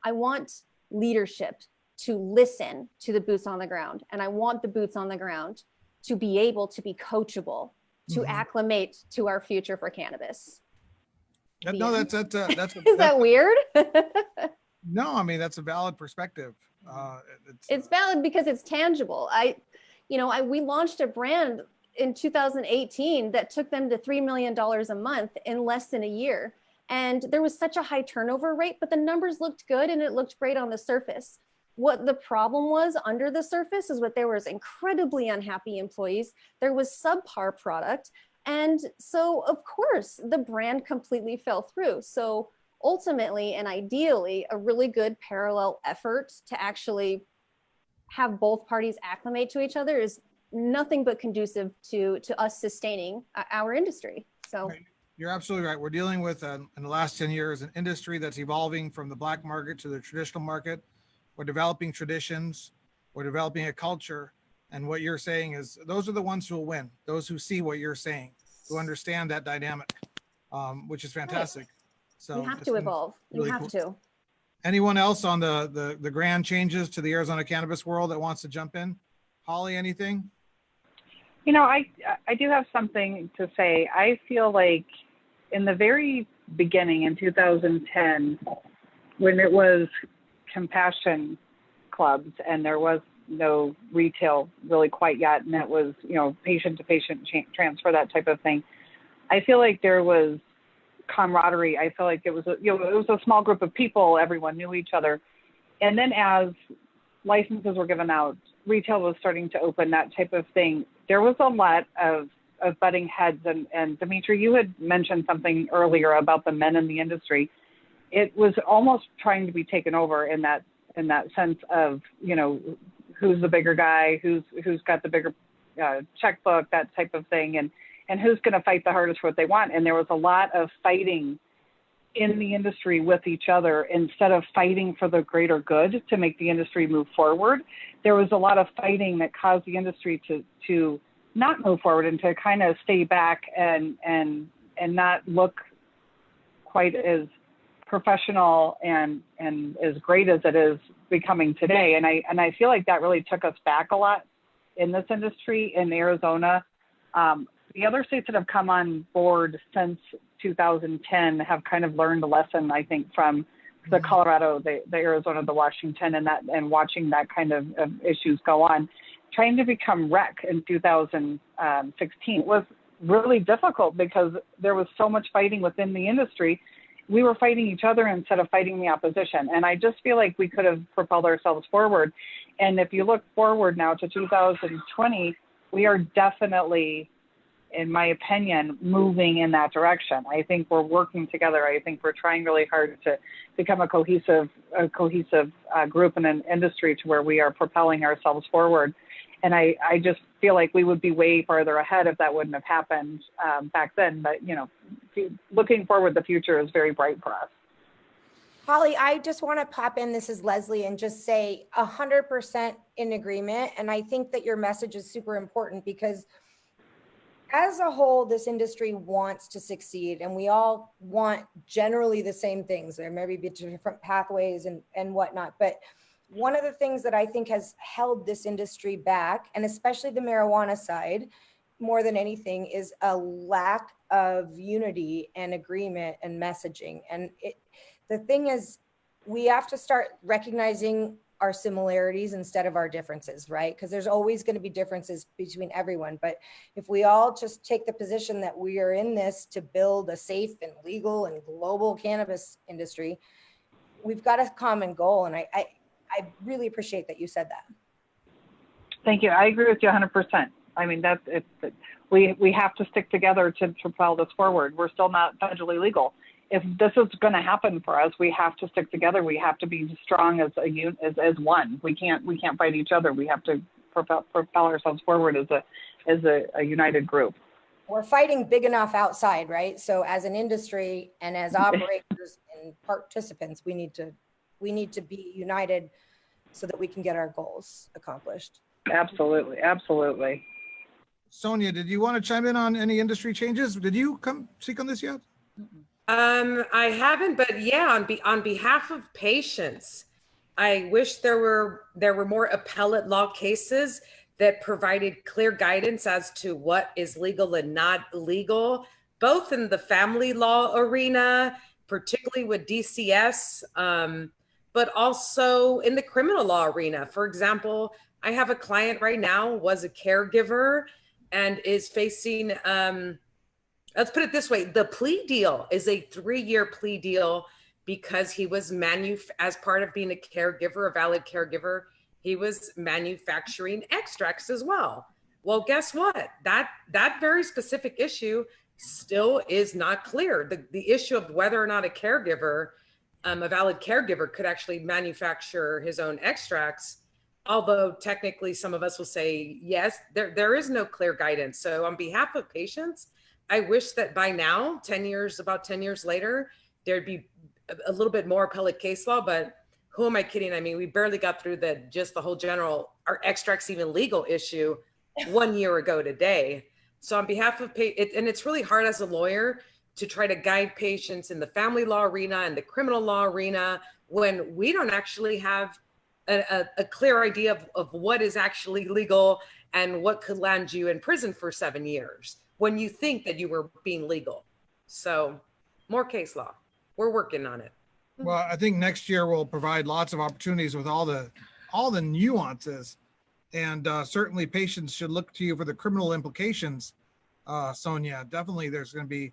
I want leadership to listen to the boots on the ground. And I want the boots on the ground to be able to be coachable to acclimate to our future for cannabis. No, that's Is that weird? No, I mean, that's a valid perspective. It's valid because it's tangible. We launched a brand in 2018 that took them to $3 million a month in less than a year. And there was such a high turnover rate, but the numbers looked good and it looked great on the surface. What the problem was under the surface is there was incredibly unhappy employees. There was subpar product. And so of course the brand completely fell through. So ultimately and ideally, a really good parallel effort to actually have both parties acclimate to each other is nothing but conducive to us sustaining our industry. So right. You're absolutely right. We're dealing with, in the last 10 years, an industry that's evolving from the black market to the traditional market. We're developing traditions. We're developing a culture. And what you're saying is those are the ones who will win. Those who see what you're saying, who understand that dynamic, which is fantastic. Right. So we have to evolve. Really we have cool. to. Anyone else on the grand changes to the Arizona cannabis world that wants to jump in? Holly, anything? You know, I do have something to say. I feel like in the very beginning in 2010, when it was compassion clubs and there was no retail really quite yet, and it was, patient to patient transfer, that type of thing, I feel like there was camaraderie. I feel like it was a small group of people. Everyone knew each other. And then as licenses were given out, retail was starting to open, that type of thing. There was a lot of butting heads. And Demitri, you had mentioned something earlier about the men in the industry. It was almost trying to be taken over in that sense of, who's the bigger guy, who's got the bigger checkbook, that type of thing, and who's going to fight the hardest for what they want. And there was a lot of fighting in the industry with each other instead of fighting for the greater good to make the industry move forward. There was a lot of fighting that caused the industry to not move forward and to kind of stay back and not look quite as professional and as great as it is becoming today. And I feel like that really took us back a lot in this industry in Arizona. The other states that have come on board since 2010 have kind of learned a lesson, I think, from the Colorado, the Arizona, the Washington, and watching that kind of issues go on. Trying to become rec in 2016 was really difficult because there was so much fighting within the industry. We were fighting each other instead of fighting the opposition. And I just feel like we could have propelled ourselves forward. And if you look forward now to 2020, we are definitely, in my opinion, moving in that direction. I think we're working together. I think we're trying really hard to become a cohesive group in an industry to where we are propelling ourselves forward. And I just feel like we would be way farther ahead if that wouldn't have happened back then. But, looking forward, the future is very bright for us. Holly, I just want to pop in. This is Lezli, and just say 100% in agreement. And I think that your message is super important because as a whole, this industry wants to succeed, and we all want generally the same things. There may be different pathways and whatnot, but one of the things that I think has held this industry back, and especially the marijuana side, more than anything, is a lack of unity and agreement and messaging. And the thing is, we have to start recognizing our similarities instead of our differences, right? Because there's always going to be differences between everyone. But if we all just take the position that we are in this to build a safe and legal and global cannabis industry, we've got a common goal. And I really appreciate that you said that. Thank you. I agree with you 100%. I mean, we have to stick together to propel this forward. We're still not federally legal. If this is going to happen for us, we have to stick together. We have to be strong as one. We can't fight each other. We have to propel ourselves forward as a united group. We're fighting big enough outside, right? So as an industry and as operators and participants, we need to be united so that we can get our goals accomplished. Absolutely, absolutely. Sonia, did you want to chime in on any industry changes? Did you come speak on this yet? I haven't, but yeah, on behalf of patients, I wish there were more appellate law cases that provided clear guidance as to what is legal and not legal, both in the family law arena, particularly with DCS, but also in the criminal law arena. For example, I have a client right now, was a caregiver and is facing, let's put it this way, the plea deal is a 3-year plea deal because he was as part of being a caregiver, a valid caregiver, he was manufacturing extracts as well. Well, guess what? That very specific issue still is not clear. The issue of whether or not a caregiver, a valid caregiver, could actually manufacture his own extracts, although technically some of us will say, yes, there is no clear guidance. So on behalf of patients, I wish that by now, about 10 years later, there'd be a little bit more appellate case law, but who am I kidding? I mean, we barely got through the whole general, are extracts even legal issue 1 year ago today. So on behalf of and it's really hard as a lawyer to try to guide patients in the family law arena and the criminal law arena when we don't actually have a clear idea of what is actually legal and what could land you in prison for 7 years when you think that you were being legal. So more case law. We're working on it. Well, I think next year will provide lots of opportunities with all the nuances, and certainly patients should look to you for the criminal implications. Sonia, definitely there's going to be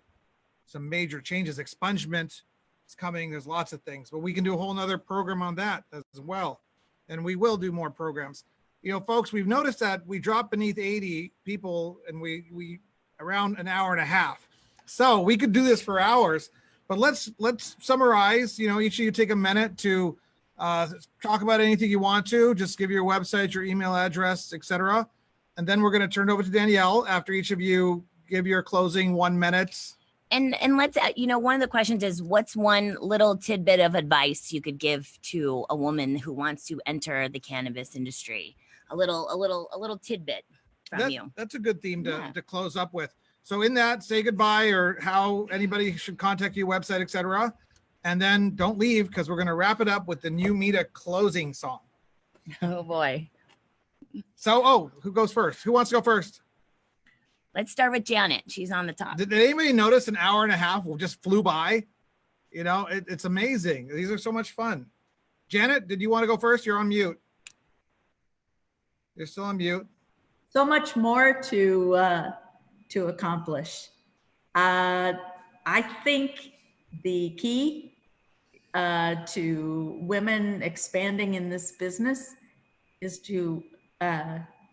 some major changes. Expungement is coming. There's lots of things, but we can do a whole nother program on that as well. And we will do more programs. You know, folks, we've noticed that we drop beneath 80 people and we around an hour and a half. So we could do this for hours. But let's summarize. You know, each of you take a minute to talk about anything you want to. Just give your website, your email address, etc. And then we're going to turn it over to Danielle after each of you give your closing 1 minute. And let's, you know, one of the questions is, what's one little tidbit of advice you could give to a woman who wants to enter the cannabis industry? A little tidbit from you. That's a good theme to close up with. So in that, say goodbye or how anybody should contact you, website, etc. And then don't leave because we're going to wrap it up with the new MITA closing song. Oh boy. So, who goes first? Who wants to go first? Let's start with Janet. She's on the top. Did anybody notice an hour and a half just flew by? You know, it's amazing. These are so much fun. Janet, did you want to go first? You're on mute. You're still on mute. So much more to accomplish. I think the key to women expanding in this business is to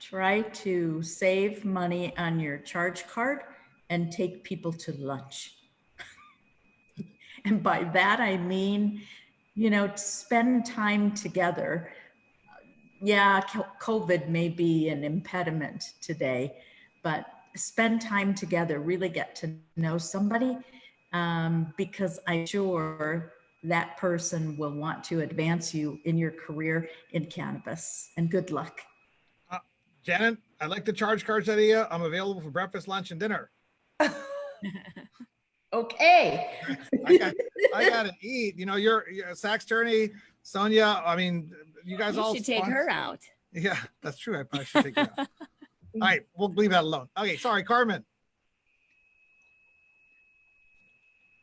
try to save money on your charge card and take people to lunch. And by that, I mean, you know, spend time together. Yeah, COVID may be an impediment today, but spend time together, really get to know somebody, because I'm sure that person will want to advance you in your career in cannabis. And good luck. Janet, I like the charge cards idea. I'm available for breakfast, lunch, and dinner. Okay. I got to eat. You know, you're a Sax attorney, Sonia. I mean, you guys all should take her out. Yeah, that's true. I probably should take her out. All right, we'll leave that alone. Okay, sorry, Carmen.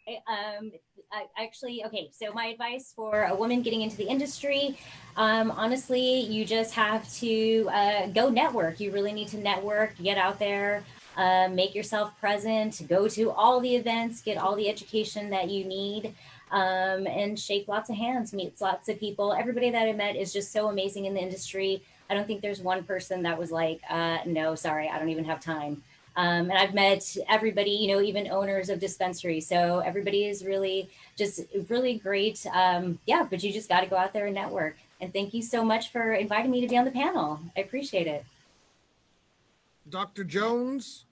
Okay, so my advice for a woman getting into the industry, honestly, you just have to go network. You really need to network, get out there, make yourself present, go to all the events, get all the education that you need, and shake lots of hands, meet lots of people. Everybody that I met is just so amazing in the industry. I don't think there's one person that was like, no, sorry, I don't even have time. And I've met everybody, you know, even owners of dispensaries. So everybody is really great. Yeah, but you just got to go out there and network. And thank you so much for inviting me to be on the panel. I appreciate it. Dr. Jones.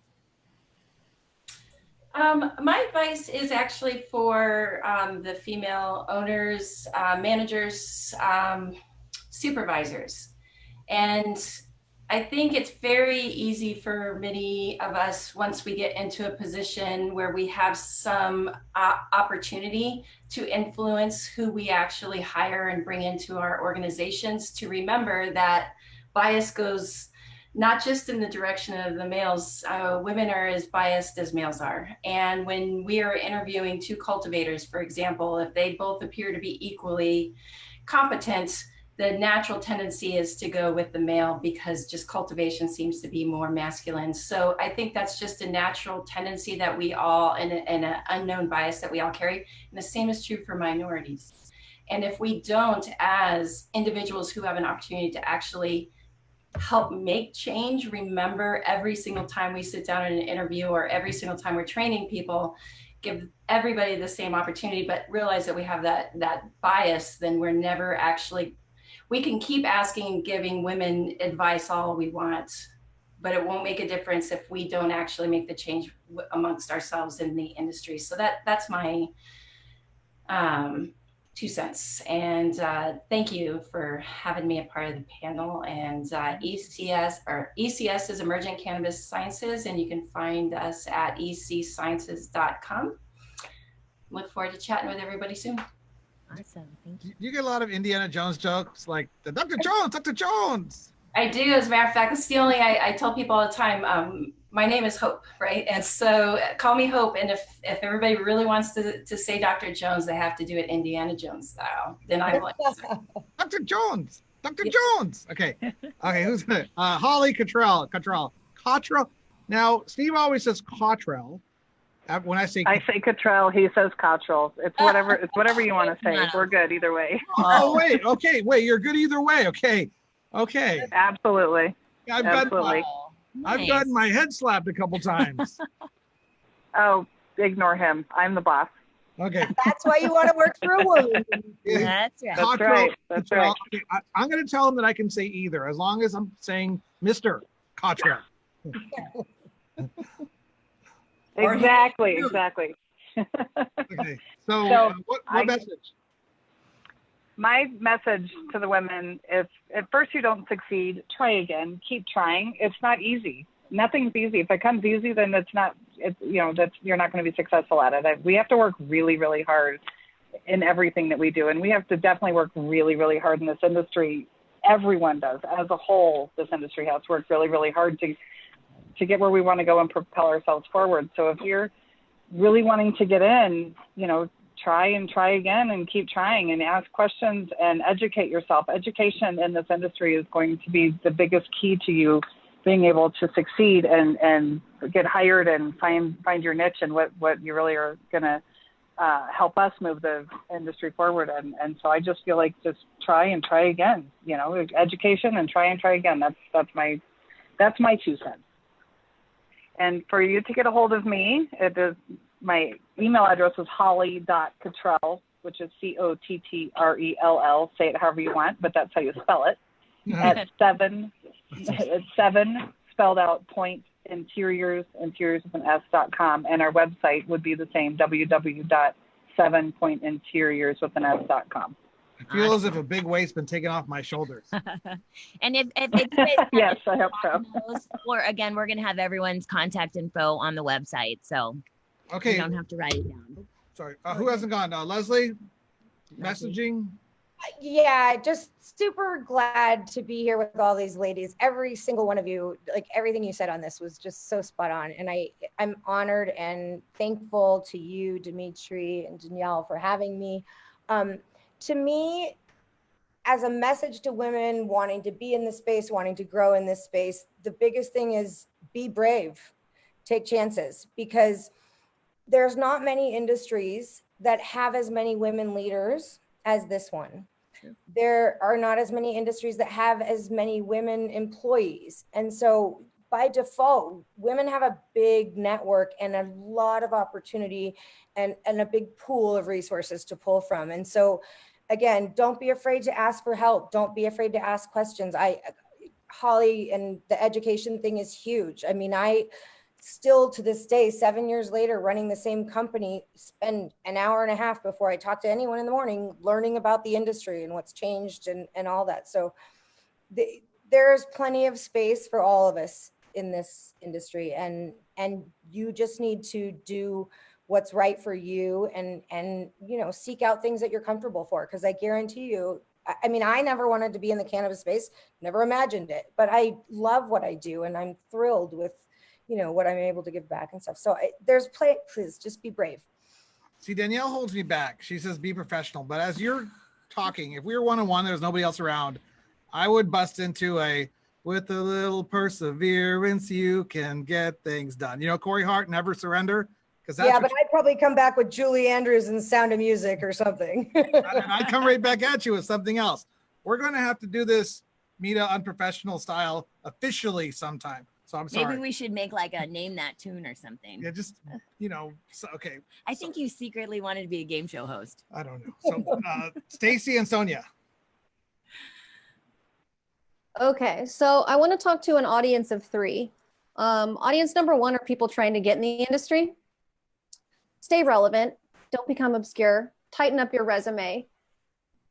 My advice is actually for the female owners, managers, supervisors. And I think it's very easy for many of us, once we get into a position where we have some opportunity to influence who we actually hire and bring into our organizations, to remember that bias goes not just in the direction of the males. Women are as biased as males are. And when we are interviewing two cultivators, for example, if they both appear to be equally competent, the natural tendency is to go with the male because just cultivation seems to be more masculine. So I think that's just a natural tendency that we all, and an unknown bias that we all carry. And the same is true for minorities. And if we don't, as individuals who have an opportunity to actually help make change, remember every single time we sit down in an interview or every single time we're training people, give everybody the same opportunity, but realize that we have that bias, then we're never actually, we can keep asking and giving women advice all we want, but it won't make a difference if we don't actually make the change amongst ourselves in the industry. So that's my 2 cents. And thank you for having me a part of the panel. And ECS is Emergent Cannabis Sciences, and you can find us at ecsciences.com. Look forward to chatting with everybody soon. Awesome. Thank you. You get a lot of Indiana Jones jokes like the Dr. Jones, Dr. Jones. I do, as a matter of fact. It's the only, I tell people all the time, my name is Hope, right? And so call me Hope. And if everybody really wants to say Dr. Jones, they have to do it Indiana Jones style. Then I will. Dr. Jones, Dr. Jones. Okay. Okay. Who's it? Holly Cottrell. Now, Steve always says Cottrell. When I say Cottrell, he says Cottrell. It's whatever. It's whatever you want to say. We're good either way. Oh wait. Okay. Wait. You're good either way. Okay. Okay. Absolutely. I've gotten my head slapped a couple times. Oh, ignore him. I'm the boss. Okay. That's why you want to work for a woman. That's right. That's right. That's right. Okay, I'm going to tell him that I can say either, as long as I'm saying Mr. Cottrell. Exactly. Okay. So what message? My message to the women: if at first you don't succeed, try again. Keep trying. It's not easy. Nothing's easy. If it comes easy, then it's not. It's you're not going to be successful at it. We have to work really, really hard in everything that we do, and we have to definitely work really, really hard in this industry. Everyone does, as a whole. This industry has to work really, really hard to get where we want to go and propel ourselves forward. So if you're really wanting to get in, try and try again and keep trying and ask questions and educate yourself. Education in this industry is going to be the biggest key to you being able to succeed and get hired and find your niche and what you really are going to help us move the industry forward. And so I just feel like just try and try again, education and try again. That's my 2 cents. And for you to get a hold of me, my email address is holly.cottrell, which is Cottrell. Say it however you want, but that's how you spell it. At 7 spelled out point interiors with an S.com. And our website would be the same, www.7pointinteriors with an S.com. I feel as if a big weight's been taken off my shoulders. And if you guys yes, I hope so. Or again, we're going to have everyone's contact info on the website. So okay, you don't have to write it down. Sorry. Who hasn't gone? Lezli, messaging? Yeah, just super glad to be here with all these ladies. Every single one of you, like everything you said on this was just so spot on. And I'm honored and thankful to you, Demitri and Danielle, for having me. To me, as a message to women wanting to be in this space, wanting to grow in this space, the biggest thing is be brave, take chances, because there's not many industries that have as many women leaders as this one. There are not as many industries that have as many women employees. And so by default, women have a big network and a lot of opportunity and a big pool of resources to pull from. And so again, don't be afraid to ask for help. Don't be afraid to ask questions. Holly, and the education thing is huge. I mean, I still to this day, 7 years later, running the same company, spend an hour and a half before I talk to anyone in the morning, learning about the industry and what's changed and all that. So there's plenty of space for all of us in this industry. And you just need to do what's right for you and seek out things that you're comfortable for. Because I guarantee you, I mean, I never wanted to be in the cannabis space, never imagined it, but I love what I do and I'm thrilled with, you know, what I'm able to give back and stuff. So please just be brave. See, Danielle holds me back. She says, be professional. But as you're talking, if we were one-on-one, there's nobody else around, I would bust into with a little perseverance, you can get things done. You know, Corey Hart, Never Surrender. Yeah, but I'd probably come back with Julie Andrews and Sound of Music or something. And I'd come right back at you with something else. We're going to have to do this MITA unprofessional style officially sometime. So I'm sorry. Maybe we should make like a name that tune or something. Yeah, just, you know, okay. I think you secretly wanted to be a game show host. I don't know. So Stacy and Sonia. Okay, so I want to talk to an audience of 3. Audience number 1 are people trying to get in the industry. Stay relevant, don't become obscure, tighten up your resume,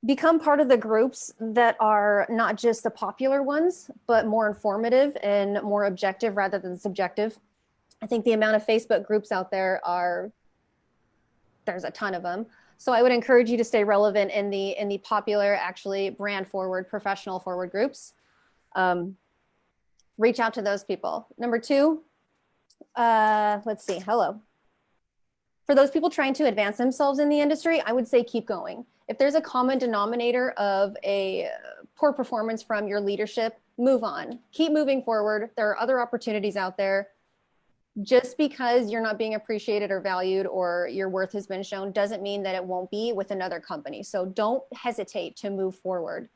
become part of the groups that are not just the popular ones, but more informative and more objective rather than subjective. I think the amount of Facebook groups out there there's a ton of them. So I would encourage you to stay relevant in the popular, actually brand forward, professional forward groups. Reach out to those people. Number 2, let's see, hello. For those people trying to advance themselves in the industry, I would say keep going. If there's a common denominator of a poor performance from your leadership, move on. Keep moving forward. There are other opportunities out there. Just because you're not being appreciated or valued or your worth has been shown doesn't mean that it won't be with another company. So don't hesitate to move forward.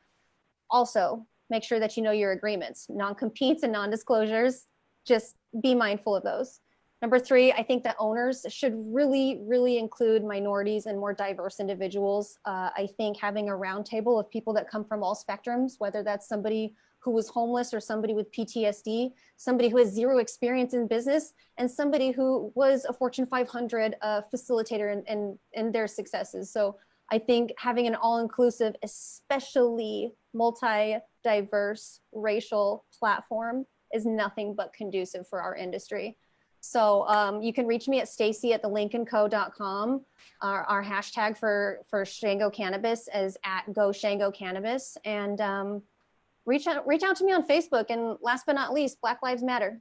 Also, make sure that you know your agreements, non-competes and non-disclosures. Just be mindful of those. Number 3, I think that owners should really, really include minorities and more diverse individuals. I think having a roundtable of people that come from all spectrums, whether that's somebody who was homeless or somebody with PTSD, somebody who has 0 experience in business, and somebody who was a Fortune 500 facilitator in their successes. So I think having an all-inclusive, especially multi-diverse racial platform is nothing but conducive for our industry. So you can reach me at stacy@thelincolnco.com. Our hashtag for Shango Cannabis is @GoShangoCannabis. And reach out to me on Facebook. And last but not least, Black Lives Matter.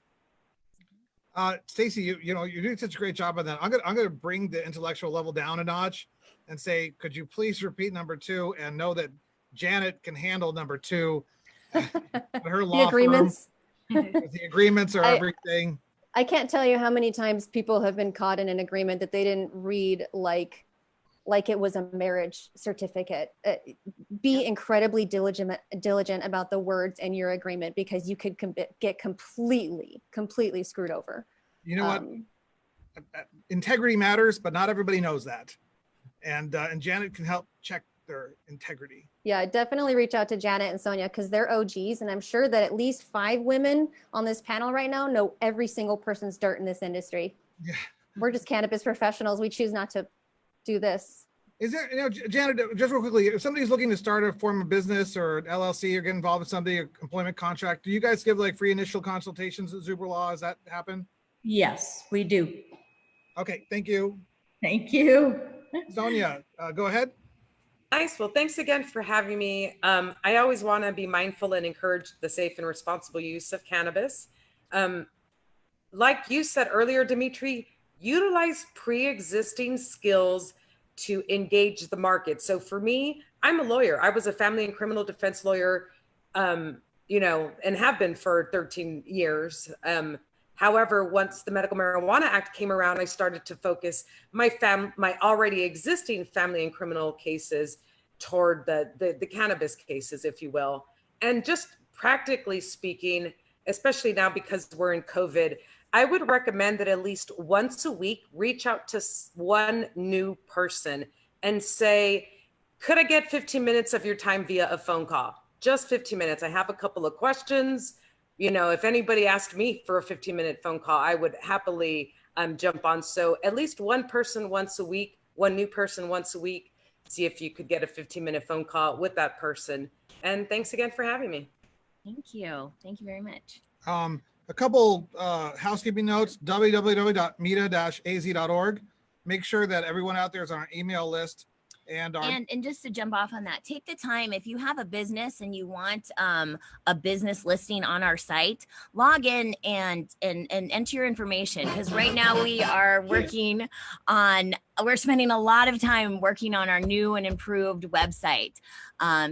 Stacy, you know, you're doing such a great job on that. I'm gonna bring the intellectual level down a notch and say, could you please repeat number 2 and know that Janet can handle number 2. Her law the agreements. The agreements are everything. I can't tell you how many times people have been caught in an agreement that they didn't read like it was a marriage certificate. Be incredibly diligent about the words in your agreement, because you could get completely screwed over. You know what? Integrity matters, but not everybody knows that. And Janet can help check their integrity. Yeah, definitely reach out to Janet and Sonia, because they're OGs, and I'm sure that at least 5 women on this panel right now know every single person's dirt in this industry. Yeah. We're just cannabis professionals. We choose not to do this. Is there, you know, Janet, just real quickly, if somebody's looking to start a form of business or an LLC or get involved with somebody, an employment contract, do you guys give like free initial consultations at Zuber Law? Does that happen? Yes, we do. Okay, thank you. Thank you. Sonia, go ahead. Nice. Well, thanks again for having me. I always want to be mindful and encourage the safe and responsible use of cannabis. Like you said earlier, Demitri, utilize pre-existing skills to engage the market. So for me, I'm a lawyer. I was a family and criminal defense lawyer, you know, and have been for 13 years. However, once the Medical Marijuana Act came around, I started to focus my already existing family and criminal cases toward the cannabis cases, if you will. And just practically speaking, especially now because we're in COVID, I would recommend that at least once a week, reach out to one new person and say, could I get 15 minutes of your time via a phone call? Just 15 minutes. I have a couple of questions. You know, if anybody asked me for a 15-minute phone call, I would happily jump on. So at least one person once a week, one new person once a week, see if you could get a 15-minute phone call with that person. And thanks again for having me. Thank you. Thank you very much. A couple housekeeping notes, www.MITA-AZ.org. Make sure that everyone out there is on our email list. And just to jump off on that, take the time, if you have a business and you want a business listing on our site, log in and enter your information, because right now we are working on, we're spending a lot of time working on our new and improved website.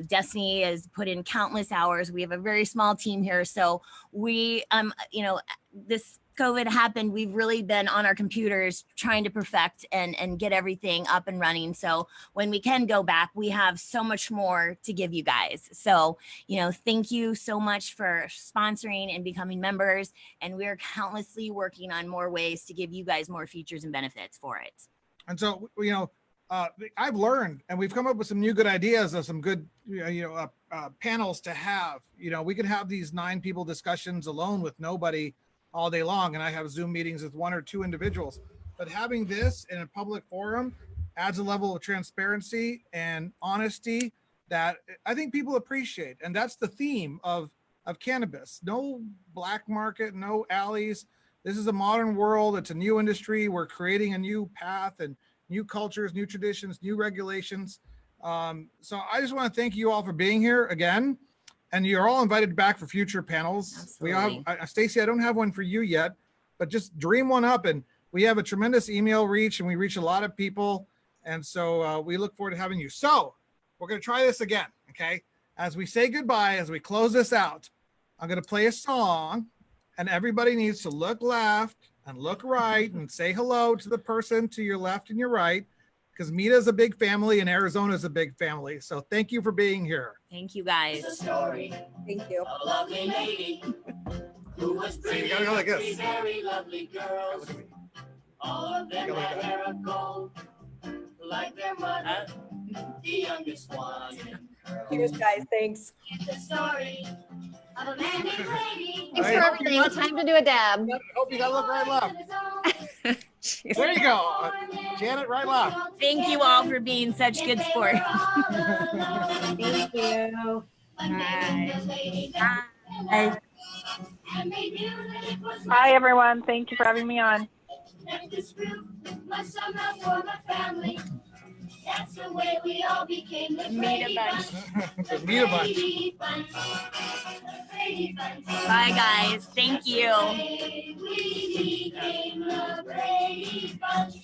Destiny has put in countless hours. We have a very small team here, so we you know, this COVID happened, we've really been on our computers trying to perfect and get everything up and running. So when we can go back, we have so much more to give you guys. So, you know, thank you so much for sponsoring and becoming members. And we're countlessly working on more ways to give you guys more features and benefits for it. And so, you know, I've learned, and we've come up with some new good ideas of some good, panels to have. You know, we could have these 9 people discussions alone with nobody all day long, and I have Zoom meetings with 1 or 2 individuals. But having this in a public forum adds a level of transparency and honesty that I think people appreciate. And that's the theme of cannabis. No black market, no alleys. This is a modern world. It's a new industry. We're creating a new path and new cultures, new traditions, new regulations. So I just want to thank you all for being here again. And you're all invited back for future panels. Absolutely. We have, Stacy, I don't have one for you yet, but just dream one up. And we have a tremendous email reach, and we reach a lot of people. And so we look forward to having you. So we're going to try this again, okay? As we say goodbye, as we close this out, I'm going to play a song, and everybody needs to look left and look right and say hello to the person to your left and your right, because MITA is a big family and Arizona is a big family. So thank you for being here. Thank you, guys. Thank you. A lovely lady who was pretty, so you gotta go like this. very lovely girls. All of them had hair of gold, like their mother, the youngest one. Cheers, guys. Thanks. It's a story of a man named Lady. Thanks for everything. Time to do a dab. Hope you gotta look right left. There you go. Janet, right left. Thank you all for being such good sports. Thank you. Bye. Bye. Hi, everyone. Thank you for having me on. That's the way we all became the Brady Bunch. The MITA Bunch. Bye, guys. Thank you. We became the Brady Bunch.